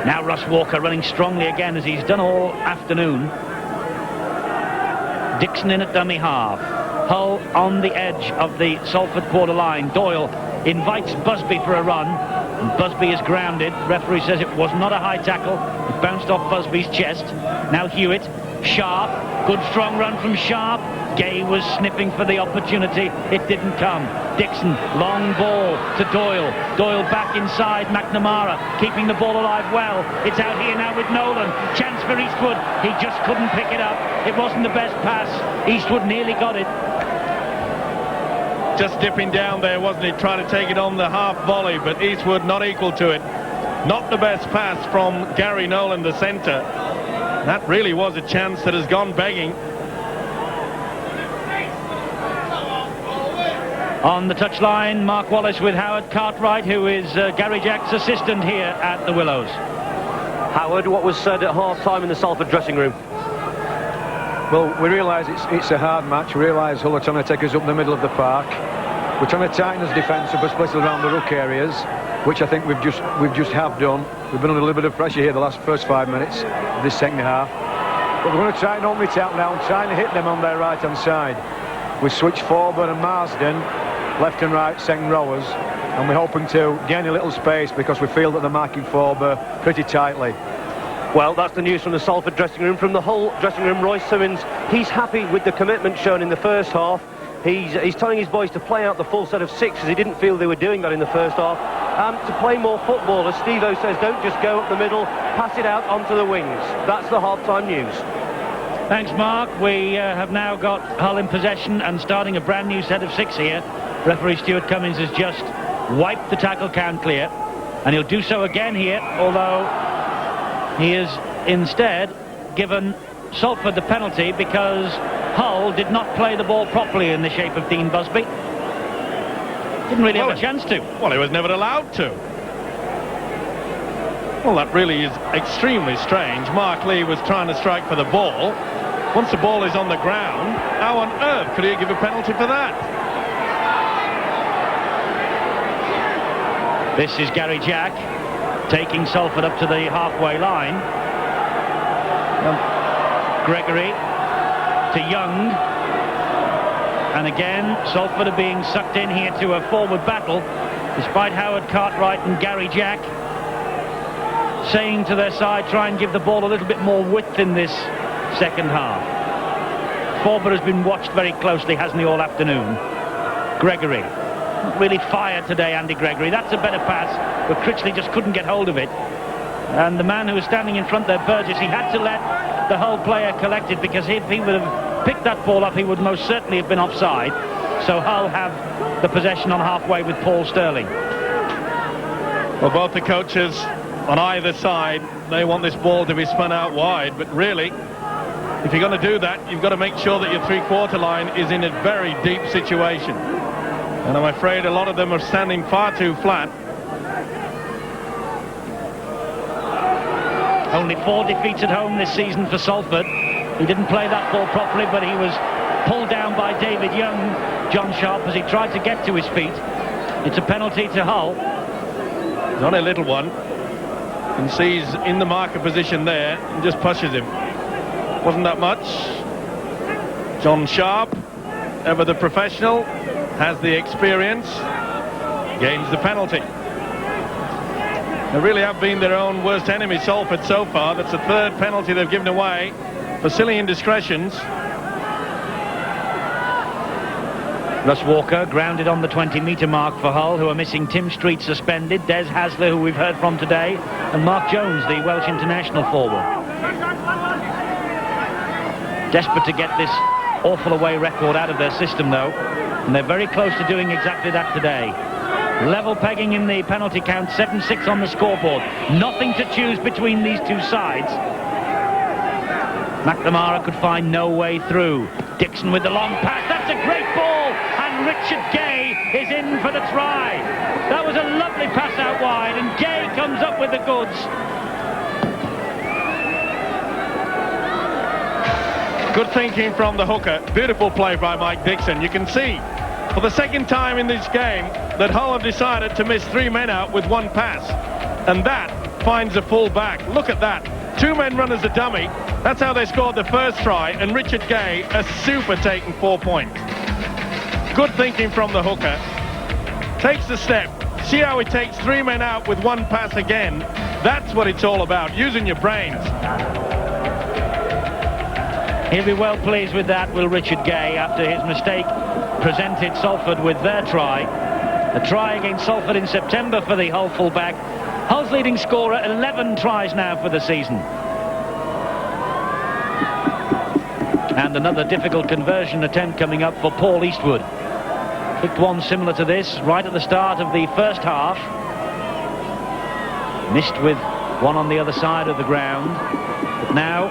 Now Russ Walker running strongly again as he's done all afternoon. Dixon in at dummy half. Hull on the edge of the Salford quarter line. Doyle invites Busby for a run, and Busby is grounded. Referee says it was not a high tackle. It bounced off Busby's chest. Now Hewitt. Sharp. Good strong run from Sharp. Gay was sniffing for the opportunity. It didn't come. Dixon, long ball to Doyle. Doyle back inside. McNamara keeping the ball alive well. It's out here now with Nolan. Chance for Eastwood. He just couldn't pick it up. It wasn't the best pass. Eastwood nearly got it.
Just dipping down there, wasn't he? Trying to take it on the half volley, but Eastwood not equal to it. Not the best pass from Gary Nolan, the centre. That really was a chance that has gone begging.
On the touchline, Mark Wallace with Howard Cartwright, who is Gary Jack's assistant here at the Willows.
Howard, what was said at half-time in the Salford dressing room?
Well, we realise it's a hard match. We realise Hull are trying to take us up the middle of the park. We're trying to tighten us defensive, especially around the ruck areas, which I think we've just have done. We've been under a little bit of pressure here the first 5 minutes of this second half. But we're going to try and open it out now and try and hit them on their right-hand side. We switch Forber and Marsden, left and right second rowers, and we're hoping to gain a little space because we feel that they're marking Forber pretty tightly.
Well, that's the news from the Salford dressing room. From the Hull dressing room, Roy Simmons, he's happy with the commitment shown in the first half. He's telling his boys to play out the full set of 6 as he didn't feel they were doing that in the first half. To play more football, as Steve-O says, don't just go up the middle, pass it out onto the wings. That's the half-time news.
Thanks, Mark. We have now got Hull in possession and starting a brand new set of 6 here. Referee Stuart Cummins has just wiped the tackle count clear, and he'll do so again here, although he has instead given Salford the penalty because Hull did not play the ball properly in the shape of Dean Busby. Didn't really have a chance to.
Well, he was never allowed to. Well, that really is extremely strange. Mark Lee was trying to strike for the ball. Once the ball is on the ground, how on earth could he give a penalty for that?
This is Gary Jack taking Salford up to the halfway line. Gregory to Young. And again, Salford are being sucked in here to a forward battle, despite Howard Cartwright and Gary Jack saying to their side, try and give the ball a little bit more width in this second half. Forber has been watched very closely, hasn't he, all afternoon. Gregory. Really fired today, Andy Gregory. That's a better pass, but Critchley just couldn't get hold of it. And the man who was standing in front there, Burgess, he had to let the whole player collect it, because if he would have picked that ball up, he would most certainly have been offside. So Hull have the possession on halfway with Paul Sterling.
Well, both the coaches on either side, they want this ball to be spun out wide, but really, if you're going to do that, you've got to make sure that your three-quarter line is in a very deep situation. And I'm afraid a lot of them are standing far too flat.
Only 4 defeats at home this season for Salford. He didn't play that ball properly, but he was pulled down by David Young, John Sharp, as he tried to get to his feet. It's a penalty to Hull.
It's only a little one. And sees in the marker position there and just pushes him. Wasn't that much. John Sharp, ever the professional, has the experience, gains the penalty. They really have been their own worst enemy, Salford, so far. That's the 3rd penalty they've given away for silly indiscretions.
Russ Walker grounded on the 20-metre mark for Hull, who are missing Tim Street suspended, Des Hasler, who we've heard from today, and Mark Jones, the Welsh international forward. Desperate to get this awful away record out of their system, though, and they're very close to doing exactly that today. Level pegging in the penalty count, 7-6 on the scoreboard. Nothing to choose between these two sides. McNamara could find no way through. Dixon with the long pass. That's a great ball, and Richard Gay is in for the try. That was a lovely pass out wide, and Gay comes up with the goods.
Good thinking from the hooker. Beautiful play by Mike Dixon. You can see for the second time in this game that Hull have decided to miss 3 men out with 1 pass, and that finds a full back. Look at that. 2 men run as a dummy. That's how they scored the first try, and Richard Gay, a super taking 4 points. Good thinking from the hooker. Takes the step. See how he takes 3 men out with 1 pass again. That's what it's all about, using your brains.
He'll be well pleased with that, will Richard Gay, after his mistake presented Salford with their try. A try against Salford in September for the Hull fullback. Hull's leading scorer, 11 tries now for the season. And another difficult conversion attempt coming up for Paul Eastwood. Kicked one similar to this right at the start of the first half. Missed with one on the other side of the ground. But now,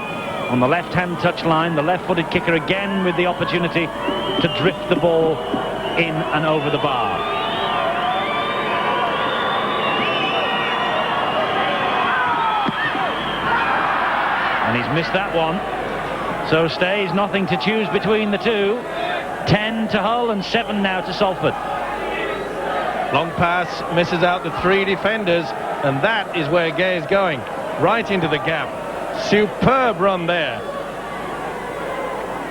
on the left-hand touchline, the left-footed kicker again with the opportunity to drift the ball in and over the bar. And he's missed that one. So stays nothing to choose between the two. 10 to Hull and 7 now to Salford.
Long pass, misses out the 3 defenders, and that is where Gay is going. Right into the gap. Superb run there.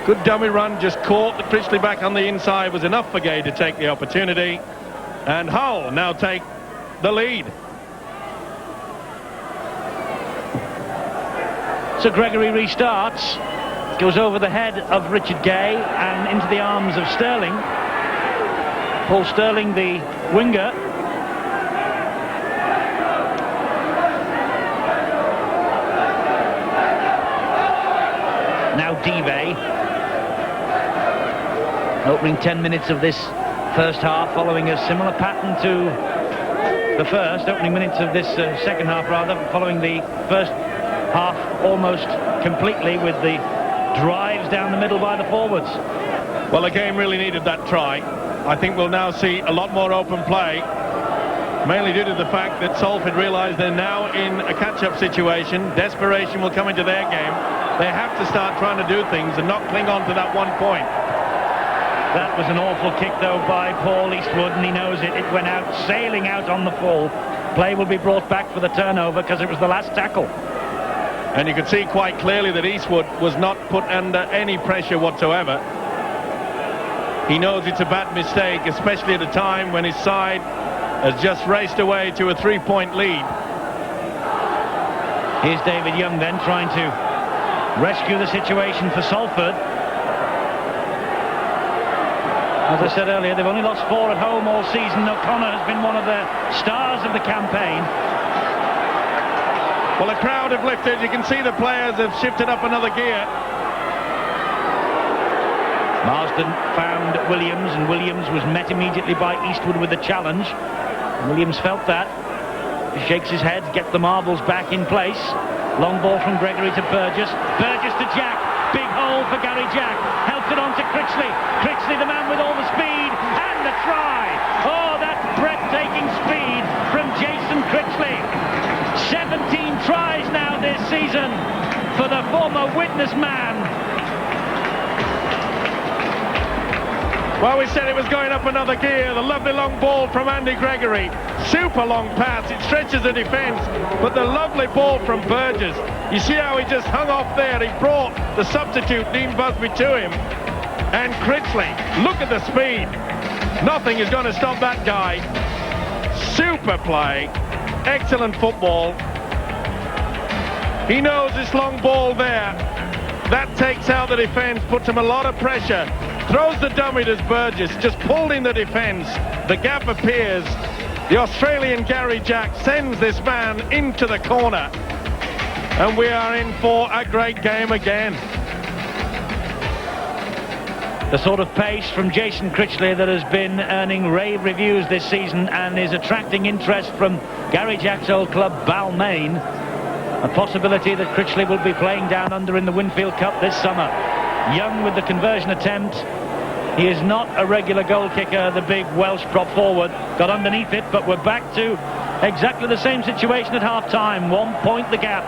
Good dummy run, just caught the Critchley back on the inside, was enough for Gay to take the opportunity. And Hull now take the lead.
So Gregory restarts, goes over the head of Richard Gay and into the arms of Sterling. Paul Sterling, the winger. Now Dive. Opening 10 minutes of this first half, following a similar pattern to the first. Opening minutes of this second half, rather, following the first half almost completely, with the drives down the middle by the forwards.
Well, the game really needed that try. I think we'll now see a lot more open play, mainly due to the fact that Salford realise they're now in a catch-up situation. Desperation will come into their game. They have to start trying to do things and not cling on to that 1 point.
That was an awful kick, though, by Paul Eastwood, and he knows it. It went out, sailing out on the full. Play will be brought back for the turnover because it was the last tackle.
And you can see quite clearly that Eastwood was not put under any pressure whatsoever. He knows it's a bad mistake, especially at a time when his side has just raced away to a 3-point lead.
Here's David Young then trying to rescue the situation for Salford. As I said earlier, they've only lost 4 at home all season. O'Connor has been one of the stars of the campaign.
Well, the crowd have lifted. You can see the players have shifted up another gear.
Marsden found Williams, and Williams was met immediately by Eastwood with a challenge. Williams felt that. He shakes his head, gets the marbles back in place. Long ball from Gregory to Burgess. Burgess to Jack. Big hole for Gary Jack. Helped it on to Critchley. Critchley, the man with all the speed, and the try. Oh, that's breathtaking speed from Jason Critchley. 17 tries now this season for the former Witness man.
Well, we said it was going up another gear. The lovely long ball from Andy Gregory. Super long pass. It stretches the defence. But the lovely ball from Burgess. You see how he just hung off there. He brought the substitute, Dean Busby, to him. And Critchley, look at the speed. Nothing is going to stop that guy. Super play. Excellent football. He knows this long ball there. That takes out the defence, puts him a lot of pressure. Throws the dummy to Burgess, just pulled in the defence. The gap appears. The Australian Gary Jack sends this man into the corner. And we are in for a great game again.
The sort of pace from Jason Critchley that has been earning rave reviews this season and is attracting interest from Gary Jack's old club, Balmain. A possibility that Critchley will be playing down under in the Winfield Cup this summer. Young with the conversion attempt. He is not a regular goal kicker, the big Welsh prop forward. Got underneath it, but we're back to exactly the same situation at half-time. 1 point the gap.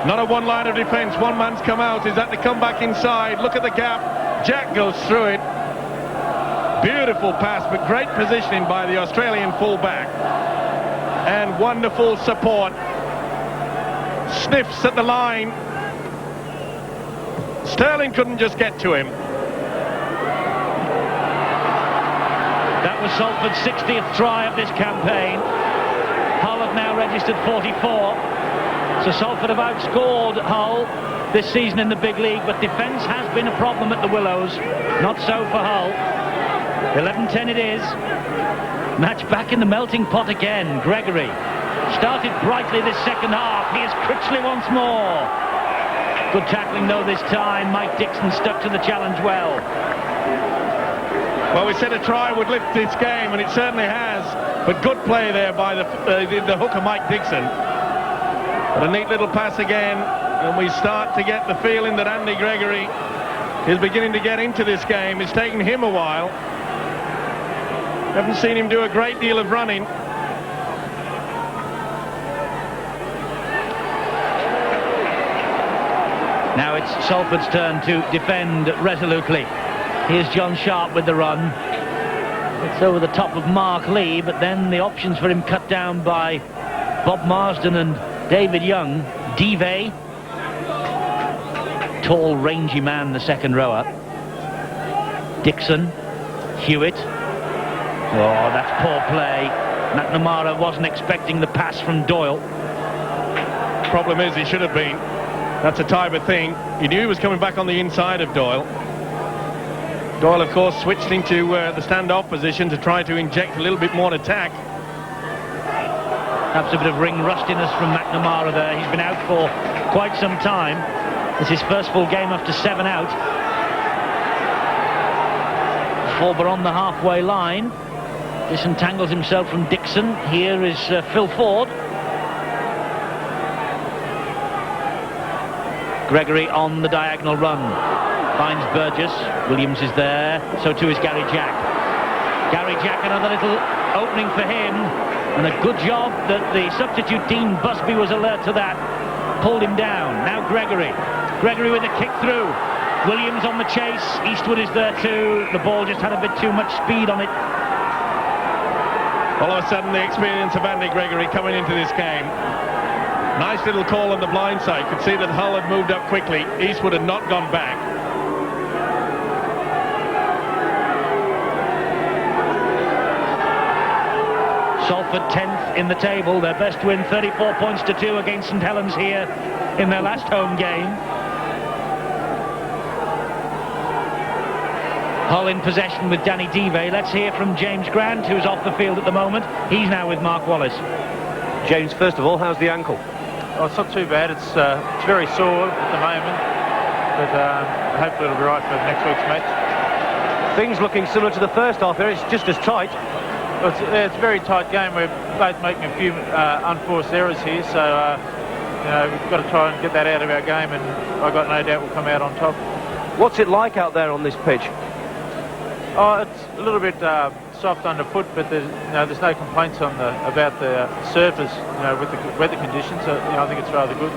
Not a one line of defence. One man's come out. Is that to come back inside? Look at the gap. Jack goes through it. Beautiful pass, but great positioning by the Australian fullback. And wonderful support. Sniffs at the line. Sterling couldn't just get to him.
That was Salford's 60th try of this campaign. Hull have now registered 44. So Salford have outscored Hull this season in the big league, but defence has been a problem at the Willows. Not so for Hull. 11-10 it is. Match back in the melting pot again. Gregory started brightly this second half. Here's Critchley once more. Good tackling though this time. Mike Dixon stuck to the challenge well.
Well, we said a try would lift this game, and it certainly has. But good play there by the hooker Mike Dixon. But a neat little pass again, and we start to get the feeling that Andy Gregory is beginning to get into this game. It's taken him a while. Haven't seen him do a great deal of running.
Now it's Salford's turn to defend resolutely. Here's John Sharp with the run. It's over the top of Mark Lee, but then the options for him cut down by Bob Marsden and David Young. Dive, tall, rangy man, the second rower. Dixon, Hewitt. Oh, that's poor play. McNamara wasn't expecting the pass from Doyle.
Problem is, he should have been. That's a type of thing. He knew he was coming back on the inside of Doyle. Doyle, of course, switched into the standoff position to try to inject a little bit more attack.
Perhaps a bit of ring rustiness from McNamara there. He's been out for quite some time. It's his first full game after 7 out. Forber on the halfway line. Disentangles himself from Dixon. Here is Phil Ford. Gregory on the diagonal run. Finds Burgess. Williams is there. So too is Gary Jack. Gary Jack, another little opening for him. And a good job that the substitute Dean Busby was alert to that. Pulled him down. Now Gregory. Gregory with a kick through. Williams on the chase. Eastwood is there too. The ball just had a bit too much speed on it.
All of a sudden, the experience of Andy Gregory coming into this game. Nice little call on the blind side. Could see that Hull had moved up quickly. Eastwood had not gone back.
Salford 10th in the table. Their best win, 34 points to 2 against St Helens here in their last home game. Hull in possession with Danny Devey. Let's hear from James Grant, who's off the field at the moment. He's now with Mark Wallace.
James, first of all, how's the ankle?
Oh, it's not too bad. It's very sore at the moment, but hopefully it'll be right for next week's match.
Things looking similar to the first half here. It's just as tight.
Well, it's a very tight game. We're both making a few unforced errors here, so you know, we've got to try and get that out of our game, and I've got no doubt we'll come out on top.
What's it like out there on this pitch?
Oh, it's a little bit soft underfoot, but there's no complaints about the surface, with the weather conditions. So I think it's rather good.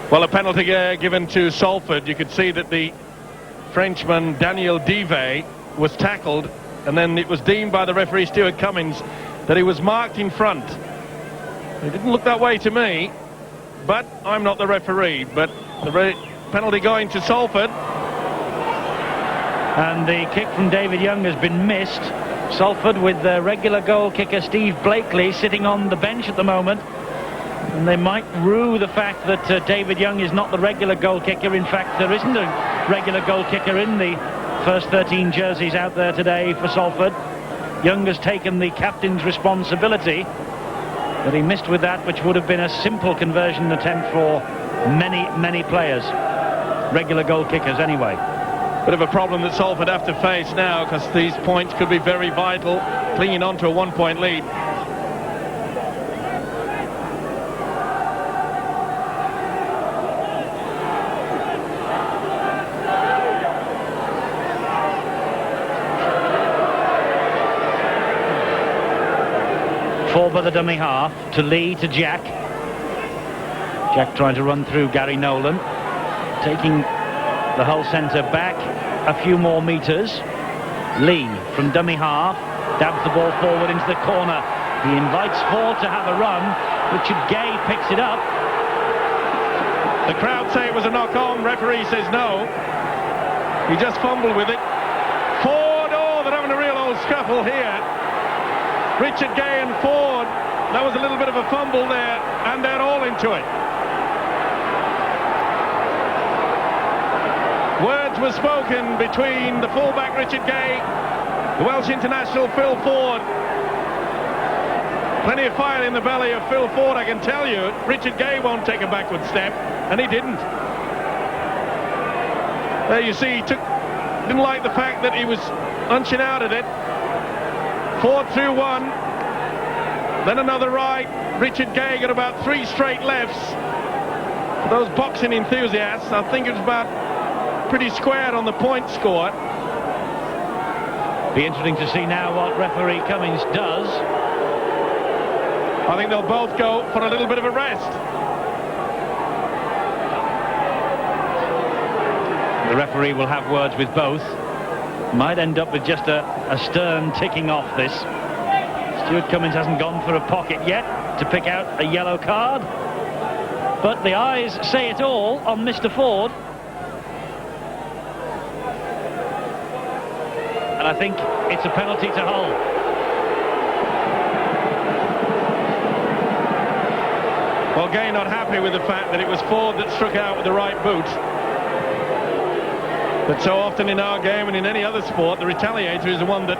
Well, a penalty given to Salford. You could see that the Frenchman Daniel Devey was tackled, and then it was deemed by the referee Stuart Cummins that he was marked in front. It didn't look that way to me, but I'm not the referee. But the penalty going to Salford.
And the kick from David Young has been missed. Salford with their regular goal kicker Steve Blakely sitting on the bench at the moment. And they might rue the fact that David Young is not the regular goal kicker. In fact, there isn't a regular goal kicker in the first 13 jerseys out there today for Salford. Young has taken the captain's responsibility, but he missed with that, which would have been a simple conversion attempt for many players. Regular goal kickers anyway.
Bit of a problem that Salford have to face now, because these points could be very vital, clinging on to a 1-point lead.
Forber the dummy half, to Lee, to Jack. Jack trying to run through Gary Nolan, taking the Hull centre back a few more metres. Lee from dummy half dabs the ball forward into the corner. He invites Ford to have a run. Richard Gay picks it up.
The crowd say it was a knock-on. Referee says no. He just fumbled with it. Ford, oh, they're having a real old scuffle here. Richard Gay and Ford. That was a little bit of a fumble there, and they're all into it. Words were spoken between the fullback Richard Gay, the Welsh international Phil Ford. Plenty of fire in the belly of Phil Ford, I can tell you. Richard Gay won't take a backward step, and he didn't. There you see, he didn't like the fact that he was punching out at it. Ford through one, then another right. Richard Gay got about 3 straight lefts. For those boxing enthusiasts, I think it was about pretty squared on the point score.
Be interesting to see now what referee Cummins does.
I think they'll both go for a little bit of a rest.
The referee will have words with both. Might end up with just a stern ticking off this. Stuart Cummins hasn't gone for a pocket yet to pick out a yellow card, but the eyes say it all on Mr. Ford. And I think it's a penalty to Hull.
Well, Gay not happy with the fact that it was Ford that struck out with the right boot. But so often in our game and in any other sport, the retaliator is the one that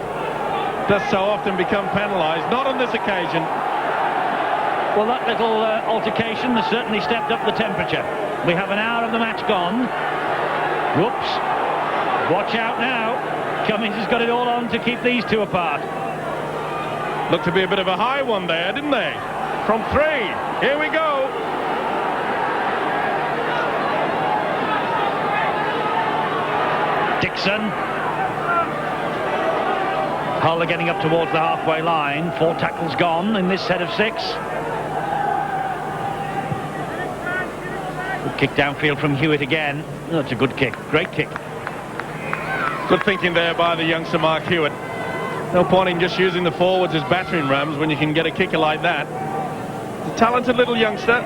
does so often become penalised. Not on this occasion.
Well, that little altercation has certainly stepped up the temperature. We have an hour of the match gone. Whoops. Watch out now. Cummins has got it all on to keep these two apart.
Looked to be a bit of a high one there, didn't they? From 3. Here we go.
Dixon. Hull are getting up towards the halfway line. 4 tackles gone in this set of 6. Good kick downfield from Hewitt again. Oh, that's a good kick. Great kick.
Good thinking there by the youngster Mark Hewitt. No point in just using the forwards as battering rams when you can get a kicker like that. He's a talented little youngster.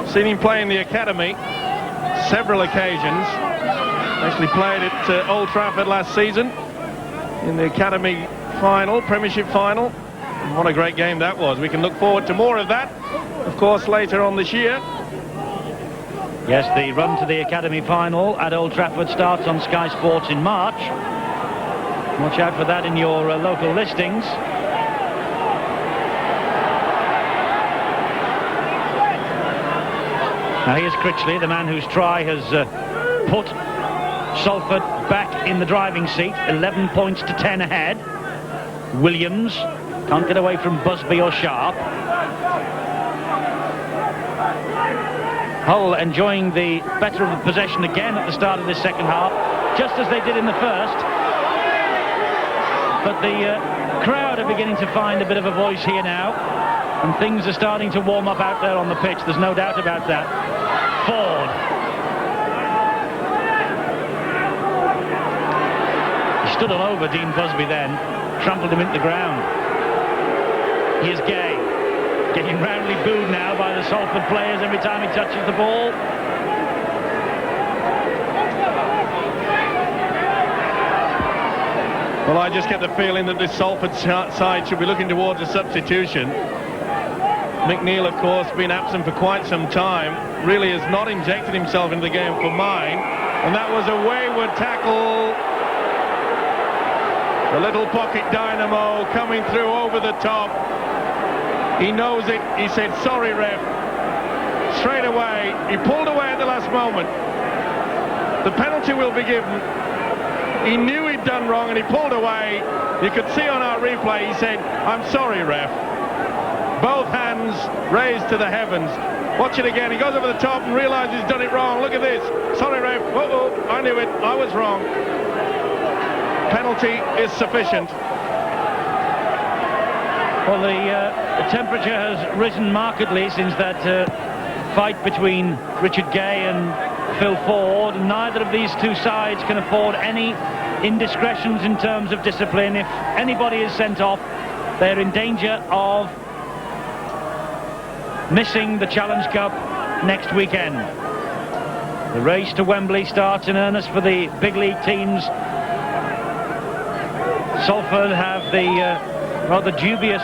Seen him play in the academy several occasions. Actually played at Old Trafford last season in the academy final, Premiership final. And what a great game that was. We can look forward to more of that, of course, later on this year.
Yes, the run to the Academy final at Old Trafford starts on Sky Sports in March. Watch out for that in your local listings. Now here's Critchley, the man whose try has put Salford back in the driving seat, 11 points to 10 ahead. Williams can't get away from Busby or Sharp. Hull enjoying the better of the possession again at the start of this second half, just as they did in the first. But the crowd are beginning to find a bit of a voice here now, and things are starting to warm up out there on the pitch, there's no doubt about that. Ford. He stood all over Dean Busby then, trampled him into the ground. Here's Gay, getting roundly booed now by the Salford players every time he touches the ball.
Well, I just get the feeling that this Salford side should be looking towards a substitution. McNeil, of course, been absent for quite some time, really has not injected himself into the game for mine, and that was a wayward tackle. The little pocket dynamo coming through over the top. He knows it. He said, sorry, ref. Straight away. He pulled away at the last moment. The penalty will be given. He knew he'd done wrong and he pulled away. You could see on our replay, he said, I'm sorry, ref. Both hands raised to the heavens. Watch it again. He goes over the top and realizes he's done it wrong. Look at this. Sorry, ref. Uh-oh, I knew it. I was wrong. Penalty is sufficient.
Well, the temperature has risen markedly since that fight between Richard Gay and Phil Ford. Neither of these two sides can afford any indiscretions in terms of discipline. If anybody is sent off, they're in danger of missing the Challenge Cup next weekend. The race to Wembley starts in earnest for the big league teams. Salford have the rather dubious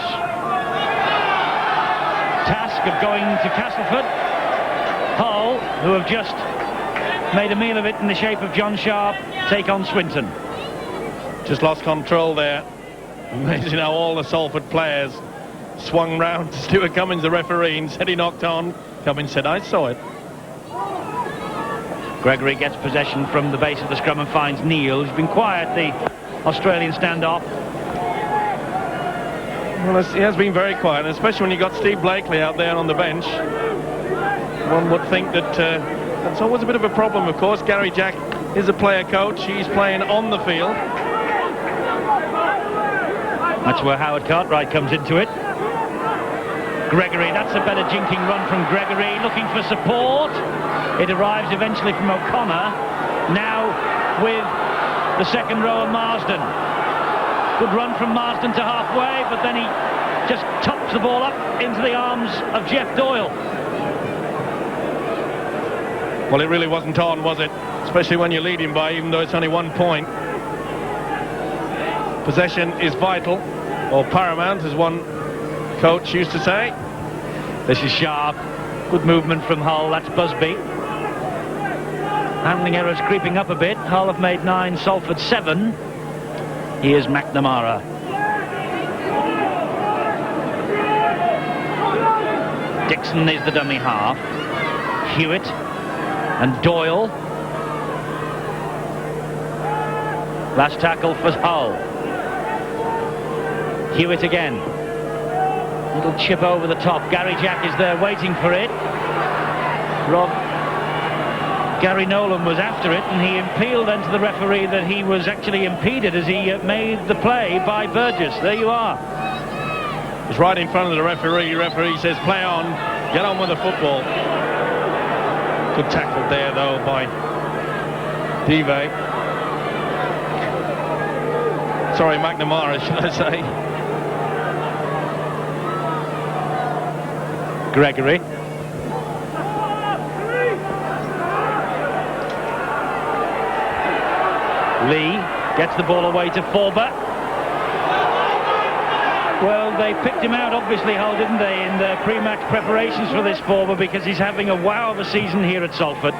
task of going to Castleford. Hull, who have just made a meal of it in the shape of John Sharp, take on Swinton.
Just lost control there. Amazing how all the Salford players swung round to Stuart Cummins, the referee, and said he knocked on. Cummins said, I saw it.
Gregory gets possession from the base of the scrum and finds Neil, who's been quiet the Australian standoff.
Well, he has been very quiet, especially when you got Steve Blakely out there on the bench. One would think that that's always a bit of a problem, of course. Gary Jack is a player coach. He's playing on the field.
That's where Howard Cartwright comes into it. Gregory, that's a better jinking run from Gregory, looking for support. It arrives eventually from O'Connor, now with the second row of Marsden. Good run from Marsden to halfway, but then he just tops the ball up into the arms of Jeff Doyle.
Well, it really wasn't on, was it? Especially when you're leading by, even though it's only 1 point. Possession is vital, or paramount, as one coach used to say.
This is Sharp. Good movement from Hull. That's Busby. Handling errors creeping up a bit. Hull have made 9, Salford 7. Here's McNamara. Dixon is the dummy half. Hewitt and Doyle. Last tackle for Hull. Hewitt again. Little chip over the top. Gary Jack is there waiting for it. Gary Nolan was after it, and he appealed then to the referee that he was actually impeded as he made the play by Burgess. There you are.
It's right in front of the referee. The referee says, play on, get on with the football. Good tackle there, though, by Dive. Sorry, McNamara, should I say.
Gregory. Lee gets the ball away to Forber. Well, they picked him out, obviously, Hull, didn't they, in the pre-match preparations for this forward, because he's having a wow of a season here at Salford.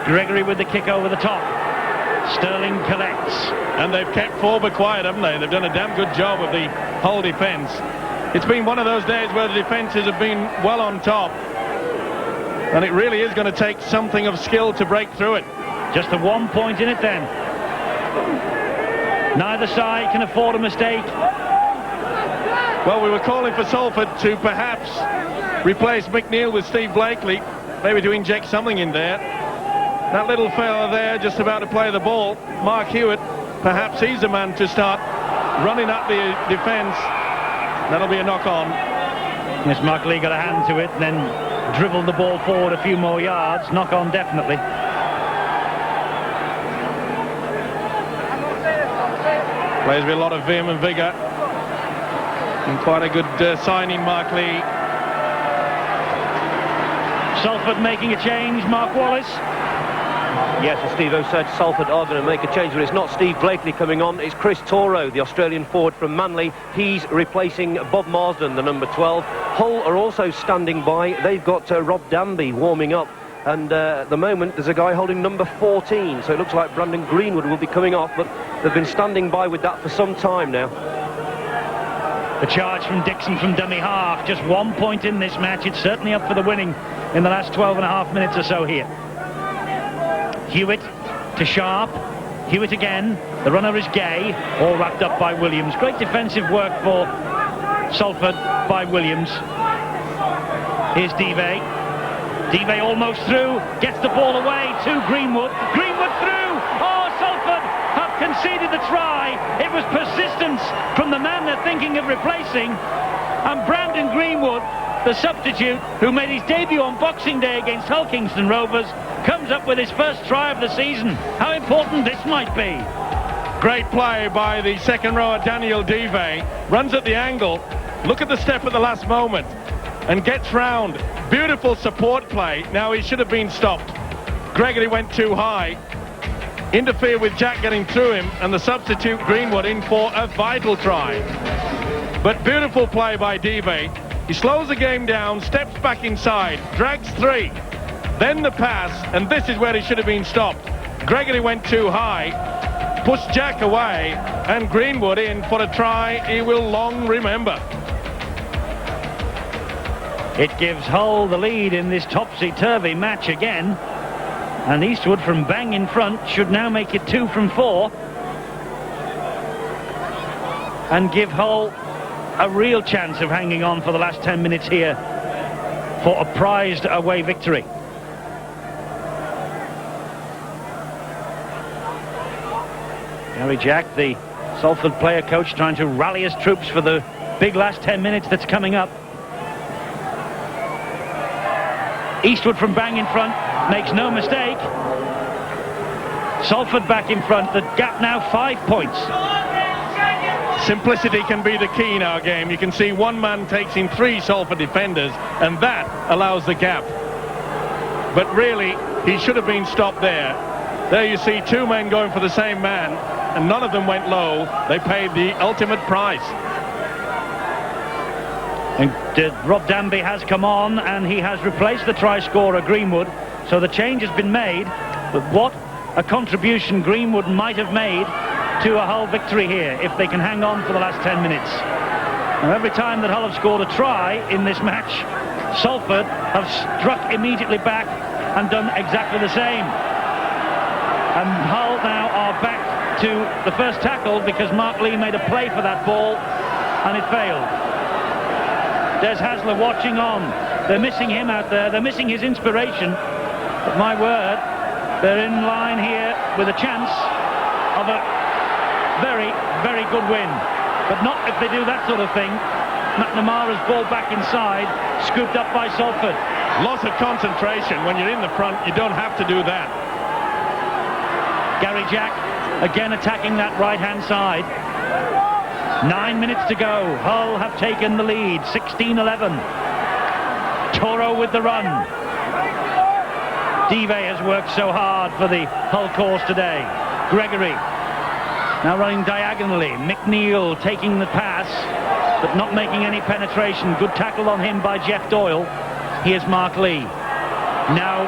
Gregory with the kick over the top. Sterling collects.
And they've kept Forber quiet, haven't they? They've done a damn good job of the Hull defence. It's been one of those days where the defences have been well on top. And it really is going to take something of skill to break through it.
Just the 1 point in it then. Neither side can afford a mistake.
Well, we were calling for Salford to perhaps replace McNeil with Steve Blakely, maybe to inject something in there. That little fella there just about to play the ball, Mark Hewitt, perhaps he's the man to start running up the defence. That'll be a knock-on.
Yes, Mark Lee got a hand to it and then dribbled the ball forward a few more yards. Knock-on definitely.
Plays with a lot of vim and vigour. And quite a good signing, Mark Lee.
Salford making a change, Mark Wallace.
Yes, as Steve-O said, Salford are going to make a change, but it's not Steve Blakely coming on, it's Chris Toro, the Australian forward from Manly. He's replacing Bob Marsden, the number 12. Hull are also standing by. They've got Rob Danby warming up, and at the moment there's a guy holding number 14, so it looks like Brandon Greenwood will be coming off, but they've been standing by with that for some time now.
The charge from Dixon from dummy half, just 1 point in this match. It's certainly up for the winning in the last 12 and a half minutes or so here. Hewitt to Sharp. Hewitt again. The runner is Gay. All wrapped up by Williams. Great defensive work for Salford by Williams. Here's Dive. Dive almost through. Gets the ball away to Greenwood. Greenwood through. Oh, Salford have conceded the try. It was persistence from the man they're thinking of replacing. And Brandon Greenwood, the substitute, who made his debut on Boxing Day against Hull Kingston Rovers, comes up with his first try of the season. How important this might be.
Great play by the second rower, Daniel Dive. Runs at the angle. Look at the step at the last moment. And gets round. Beautiful support play. Now, he should have been stopped. Gregory went too high. Interfered with Jack getting through him. And the substitute, Greenwood, in for a vital try. But beautiful play by Dive. He slows the game down, steps back inside, drags 3. Then the pass, and this is where he should have been stopped. Gregory went too high, pushed Jack away, and Greenwood in for a try he will long remember.
It gives Hull the lead in this topsy-turvy match again. And Eastwood from bang in front should now make it 2 from 4. And give Hull a real chance of hanging on for the last 10 minutes here for a prized away victory. Gary Jack, the Salford player coach, trying to rally his troops for the big last 10 minutes that's coming up. Eastwood from bang in front, makes no mistake. Salford back in front, the gap now 5 points.
Simplicity can be the key in our game. You can see one man takes in 3 Salford defenders, and that allows the gap. But really, he should have been stopped there. There you see 2 men going for the same man, and none of them went low. They paid the ultimate price.
And Rob Danby has come on, and he has replaced the try scorer Greenwood. So the change has been made. But what a contribution Greenwood might have made to a Hull victory here if they can hang on for the last 10 minutes. Now, every time that Hull have scored a try in this match, Salford have struck immediately back and done exactly the same. And Hull now are back to the first tackle because Mark Lee made a play for that ball and it failed. Des Hasler watching on. They're missing him out there. They're missing his inspiration. But my word, they're in line here with a chance of a very, very good win. But not if they do that sort of thing. McNamara's ball back inside, scooped up by Salford.
Loss of concentration. When you're in the front, you don't have to do that.
Gary Jack again attacking that right-hand side. 9 minutes to go. Hull have taken the lead, 16-11. Toro with the run. Dive has worked so hard for the Hull cause today. Gregory now running diagonally. McNeil taking the pass. but not making any penetration. Good tackle on him by Jeff Doyle. Here's Mark Lee. Now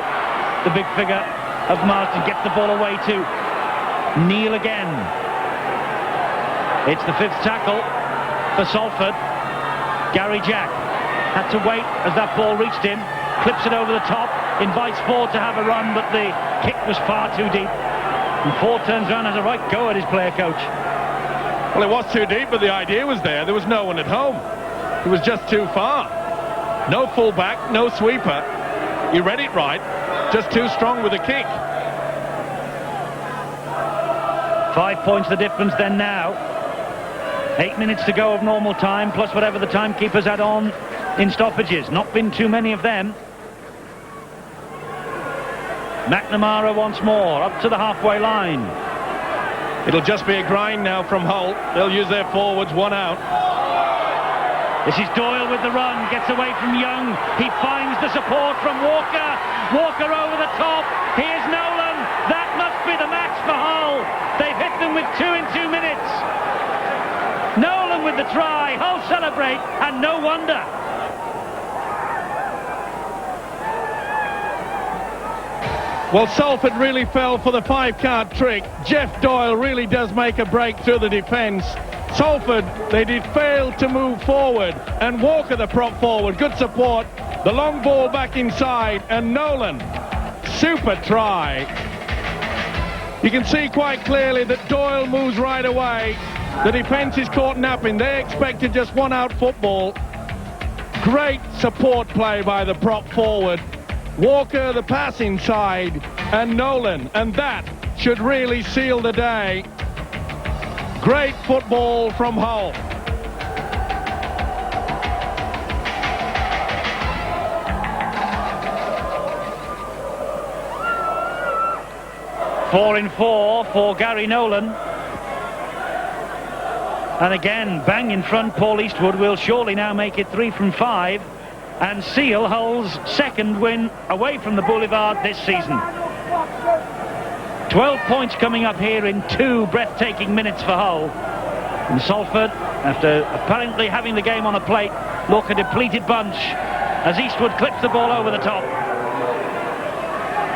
the big figure of Marsden gets the ball away to Neil again. It's the 5th tackle for Salford. Gary Jack had to wait as that ball reached him, clips it over the top, invites Ford to have a run, but the kick was far too deep. And Ford turns around and has a right go at his player coach.
Well, it was too deep, but the idea was there. There was no one at home. It was just too far. No fullback, no sweeper. He read it right, just too strong with the kick.
5 points the difference then now. 8 minutes to go of normal time, plus whatever the timekeepers had on in stoppages. Not been too many of them. McNamara once more, up to the halfway line.
It'll just be a grind now from Hull. They'll use their forwards, 1 out.
This is Doyle with the run, gets away from Young. He finds the support from Walker. Walker over the top. Here's Nolan. That must be the match for Hull. They've hit them with 2 in 2 minutes. Nolan with the try. Hull celebrate, and no wonder.
Well, Salford really fell for the 5-card trick. Jeff Doyle really does make a break through the defence. Salford, they did fail to move forward, and Walker, the prop forward, good support. The long ball back inside, and Nolan, super try. You can see quite clearly that Doyle moves right away. The defence is caught napping. They expected just 1 out football. Great support play by the prop forward. Walker, the pass inside, and Nolan, and that should really seal the day. Great football from Hull.
Four in 4 for Gary Nolan. And again, bang in front, Paul Eastwood will surely now make it 3 from 5 and seal Hull's 2nd win away from the Boulevard this season. 12 points coming up here in 2 breathtaking minutes for Hull. And Salford, after apparently having the game on a plate, look a depleted bunch as Eastwood clips the ball over the top.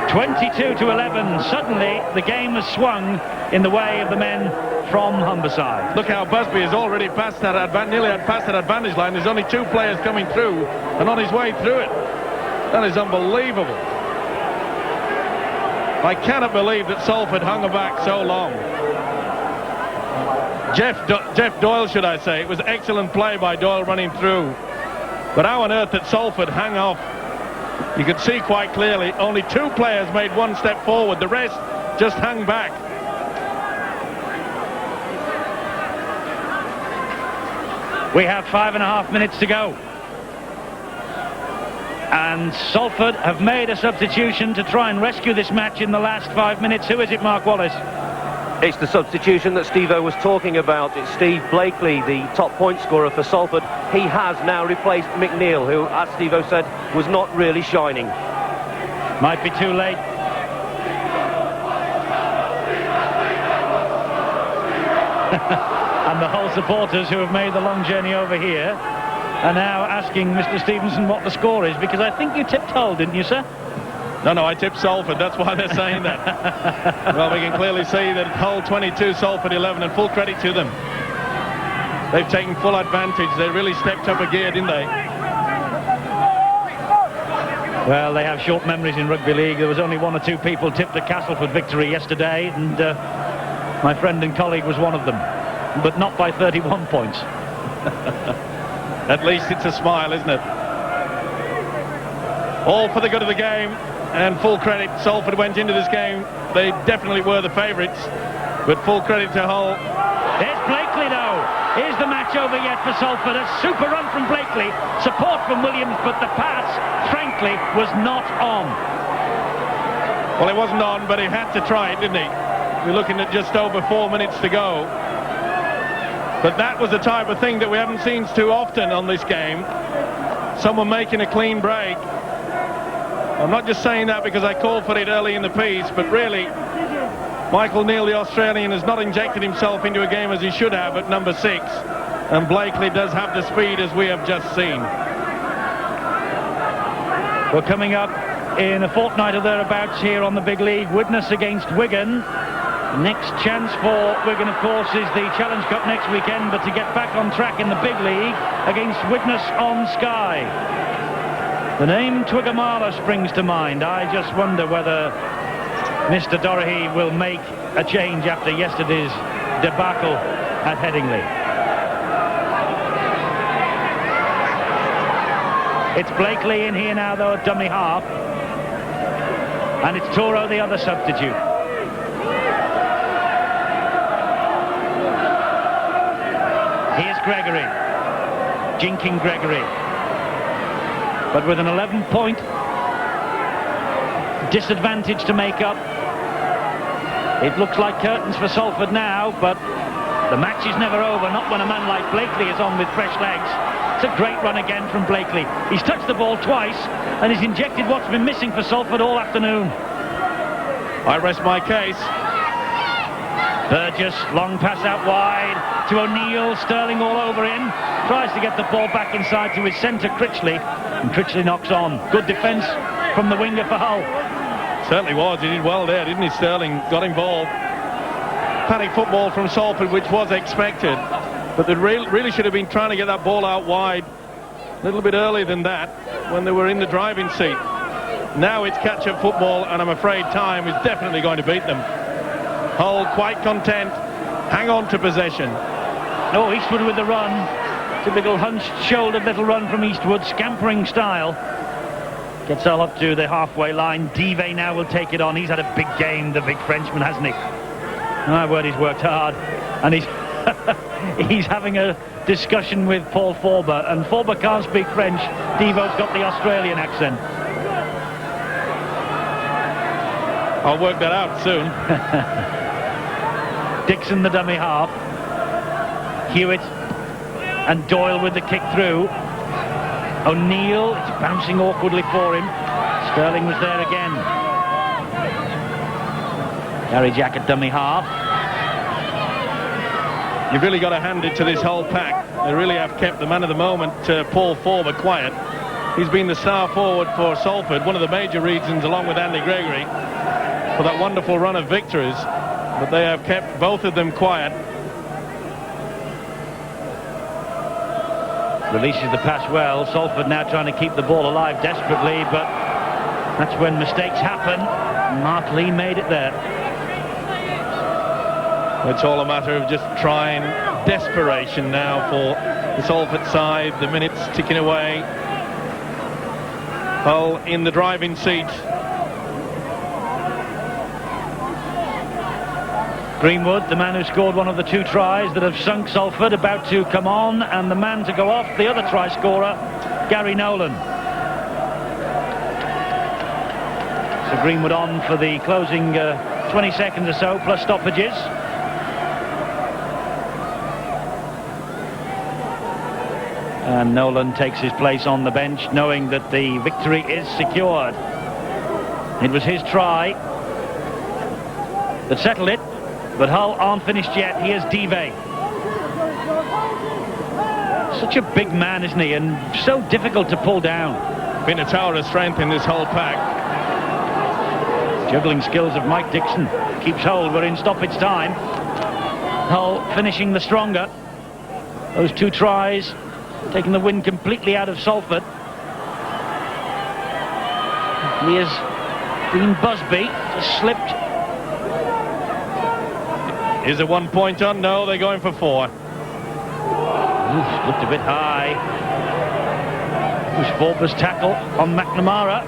22-11. Suddenly the game has swung in the way of the men from Humberside.
Look how Busby has already passed that nearly had passed that advantage line. There's only 2 players coming through and on his way through it. That is unbelievable. I cannot believe that Salford hung back so long. Jeff Doyle, should I say. It was excellent play by Doyle running through. But how on earth did Salford hang off? You could see quite clearly only 2 players made 1 step forward. The rest just hung back.
We have 5.5 minutes to go. And Salford have made a substitution to try and rescue this match in the last 5 minutes. Who is it, Mark Wallace?
It's the substitution that Steve-O was talking about. It's Steve Blakely, the top point scorer for Salford. He has now replaced McNeil, who, as Steve-O said, was not really shining.
Might be too late. And the Hull supporters who have made the long journey over here are now asking Mr. Stevenson what the score is, because I think you tipped Hull, didn't you, sir?
No, I tipped Salford. That's why they're saying that. Well, we can clearly see that Hull 22, Salford 11, and full credit to them. They've taken full advantage. They really stepped up a gear, didn't they?
Well, they have short memories in rugby league. There was only 1 or 2 people tipped the Castleford victory yesterday, and my friend and colleague was one of them, but not by 31 points.
At least it's a smile, isn't it? All for the good of the game, and full credit. Salford went into this game. They definitely were the favourites, but full credit to Hull.
There's Blakely, though. Is the match over yet for Salford? A super run from Blakely. Support from Williams, but the pass, frankly, was not on.
Well, it wasn't on, but he had to try it, didn't he? We're looking at just over 4 minutes to go. But that was the type of thing that we haven't seen too often on this game. Someone making a clean break. I'm not just saying that because I called for it early in the piece, but really, Michael Neal, the Australian, has not injected himself into a game as he should have at number 6. And Blakely does have the speed, as we have just seen.
We're coming up in a fortnight or thereabouts here on the big league. Widnes against Wigan. Next chance for Wigan, of course, is the Challenge Cup next weekend, but to get back on track in the big league against Widnes on Sky. The name Twiggamala springs to mind. I just wonder whether Mr. Dorahy will make a change after yesterday's debacle at Headingley. It's Blakely in here now, though, at dummy half. And it's Toro, the other substitute. Here's Gregory. Jinking Gregory. But with an 11-point disadvantage to make up. It looks like curtains for Salford now, but the match is never over, not when a man like Blakely is on with fresh legs. It's a great run again from Blakely. He's touched the ball twice, and he's injected what's been missing for Salford all afternoon.
I rest my case.
Burgess, long pass out wide to O'Neill, Sterling all over him. Tries to get the ball back inside to his centre, Critchley, and Critchley knocks on. Good defence from the winger for Hull.
Certainly was. He did well there, didn't he? Sterling got involved. Panic football from Salford, which was expected. But they really should have been trying to get that ball out wide a little bit earlier than that when they were in the driving seat. Now it's catch-up football, and I'm afraid time is definitely going to beat them. Hull quite content. Hang on to possession.
No, Eastwood with the run. Typical hunched shouldered little run from Eastwood, scampering style. Gets all up to the halfway line. Dive now will take it on. He's had a big game, the big Frenchman, hasn't he? My word, he's worked hard. And he's he's having a discussion with Paul Forber, and Forber can't speak French. Devo's got the Australian accent.
I'll work that out soon.
Dixon the dummy half. Hewitt and Doyle with the kick through. O'Neill, it's bouncing awkwardly for him. Sterling was there again. Gary Jack at dummy half.
You've really got to hand it to this whole pack. They really have kept the man of the moment, Paul Forber, quiet. He's been the star forward for Salford, one of the major reasons, along with Andy Gregory, for that wonderful run of victories. But they have kept both of them quiet.
Releases the pass well. Salford now trying to keep the ball alive desperately, but that's when mistakes happen. Mark Lee made it there.
It's all a matter of just trying desperation now for the Salford side. The minutes ticking away. Hull in the driving seat.
Greenwood, the man who scored one of the two tries that have sunk Salford, about to come on, and the man to go off, the other try scorer, Gary Nolan. So Greenwood on for the closing 20 seconds or so, plus stoppages. And Nolan takes his place on the bench, knowing that the victory is secured. It was his try that settled it. But Hull aren't finished yet. Here's Dive. Such a big man, isn't he? And so difficult to pull down.
Been a tower of strength in this whole pack.
Juggling skills of Mike Dixon. Keeps hold. We're in stoppage time. Hull finishing the stronger. Those two tries taking the wind completely out of Salford. Here's Dean Busby. Just slipped.
Is it 1 point on? No, they're going for 4.
Oof, looked a bit high. It was Forber's tackle on McNamara.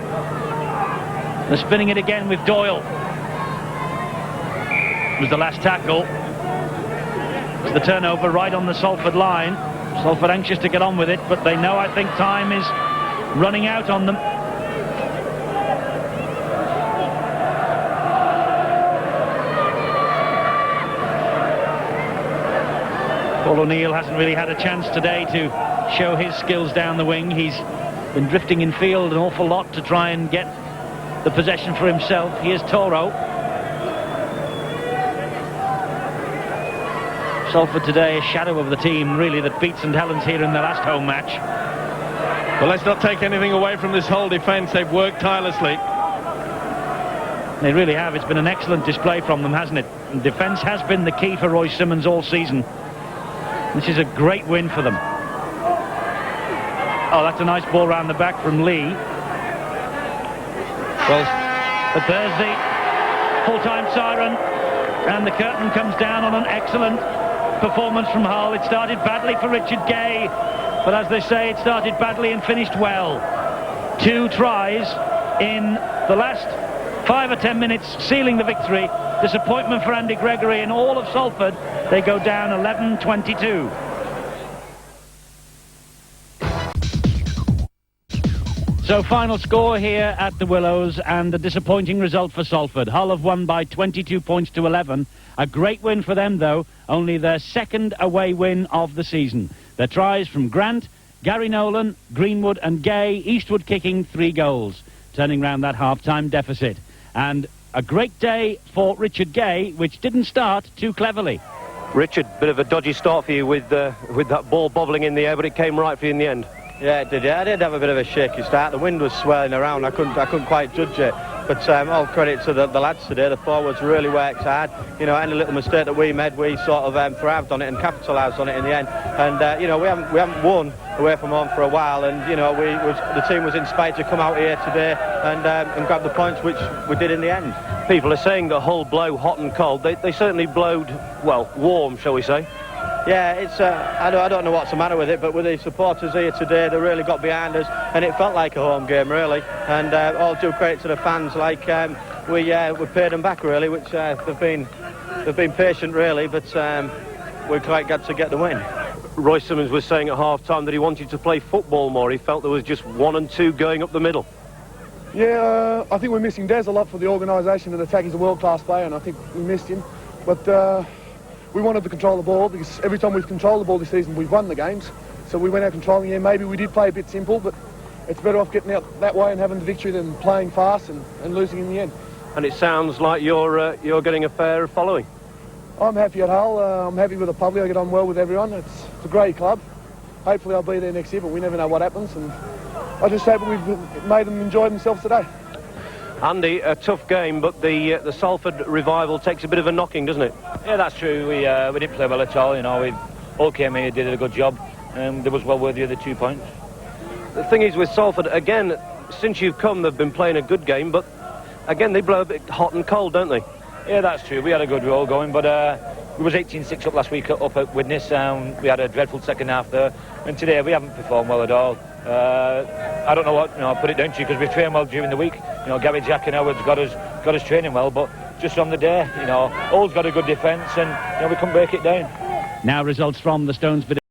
They're spinning it again with Doyle. It was the last tackle. It's the turnover right on the Salford line. Salford anxious to get on with it, but they know, I think, time is running out on them. Paul O'Neill hasn't really had a chance today to show his skills down the wing. He's been drifting in field an awful lot to try and get the possession for himself. Here's Toro. Salford today, a shadow of the team, really, that beat St Helens here in their last home match.
Well, let's not take anything away from this whole defence. They've worked tirelessly.
They really have. It's been an excellent display from them, hasn't it? And defence has been the key for Roy Simmons all season. This is a great win for them. Oh, that's a nice ball round the back from Lee. Well, but there's the full-time siren, and the curtain comes down on an excellent performance from Hull. It started badly for Richard Gay, but as they say, it started badly and finished well. 2 tries in the last 5 or 10 minutes, sealing the victory. Disappointment for Andy Gregory and all of Salford. They go down 11-22. So final score here at the Willows, and a disappointing result for Salford. Hull have won by 22 points to 11. A great win for them, though. Only their second away win of the season. Their tries from Grant, Gary Nolan, Greenwood and Gay, Eastwood kicking 3 goals, turning round that half-time deficit. And a great day for Richard Gay, which didn't start too cleverly.
Richard, bit of a dodgy start for you with that ball bobbling in the air, but it came right for you in the end.
Yeah, it did. Yeah, I did have a bit of a shaky start. The wind was swirling around. I couldn't quite judge it. But all credit to the lads today. The forwards really worked hard. You know, any little mistake that we made, we sort of thrived on it and capitalised on it in the end. And you know, we haven't won away from home for a while. And you know, the team was inspired to come out here today and grab the points, which we did in the end.
People are saying the Hull blow hot and cold. They certainly blowed, well, warm, shall we say.
Yeah, it's I don't know what's the matter with it, but with the supporters here today, they really got behind us, and it felt like a home game, really. And all due credit to the fans, like we paid them back, really, which they've been patient, really, but we're quite glad to get the win.
Roy Simmons was saying at half-time that he wanted to play football more. He felt there was just 1 and 2 going up the middle.
Yeah, I think we're missing Des a lot for the organisation and attack. He's a world-class player, and I think we missed him. But we wanted to control the ball, because every time we've controlled the ball this season, we've won the games. So we went out controlling. Yeah, maybe we did play a bit simple, but it's better off getting out that way and having the victory than playing fast and losing in the end.
And it sounds like you're getting a fair following.
I'm happy at Hull. I'm happy with the public. I get on well with everyone. It's a great club. Hopefully I'll be there next year, but we never know what happens. And I just hope we've made them enjoy themselves today.
Andy, a tough game, but the Salford revival takes a bit of a knocking, doesn't it?
Yeah, that's true. We didn't play well at all. You know, we all came here, did a good job, and they was well worthy of the 2 points.
The thing is with Salford, again, since you've come, they've been playing a good game, but again, they blow a bit hot and cold, don't they?
Yeah, that's true. We had a good roll going, but we was 18-6 up last week up at Widnes. We had a dreadful second half there, and today we haven't performed well at all. I don't know what, you know, I'll put it down to you, because we trained well during the week. You know, Gary Jack and Howard's got us training well, but just on the day, you know, Hull's got a good defence, and you know, we couldn't break it down.
Now results from the Stones video.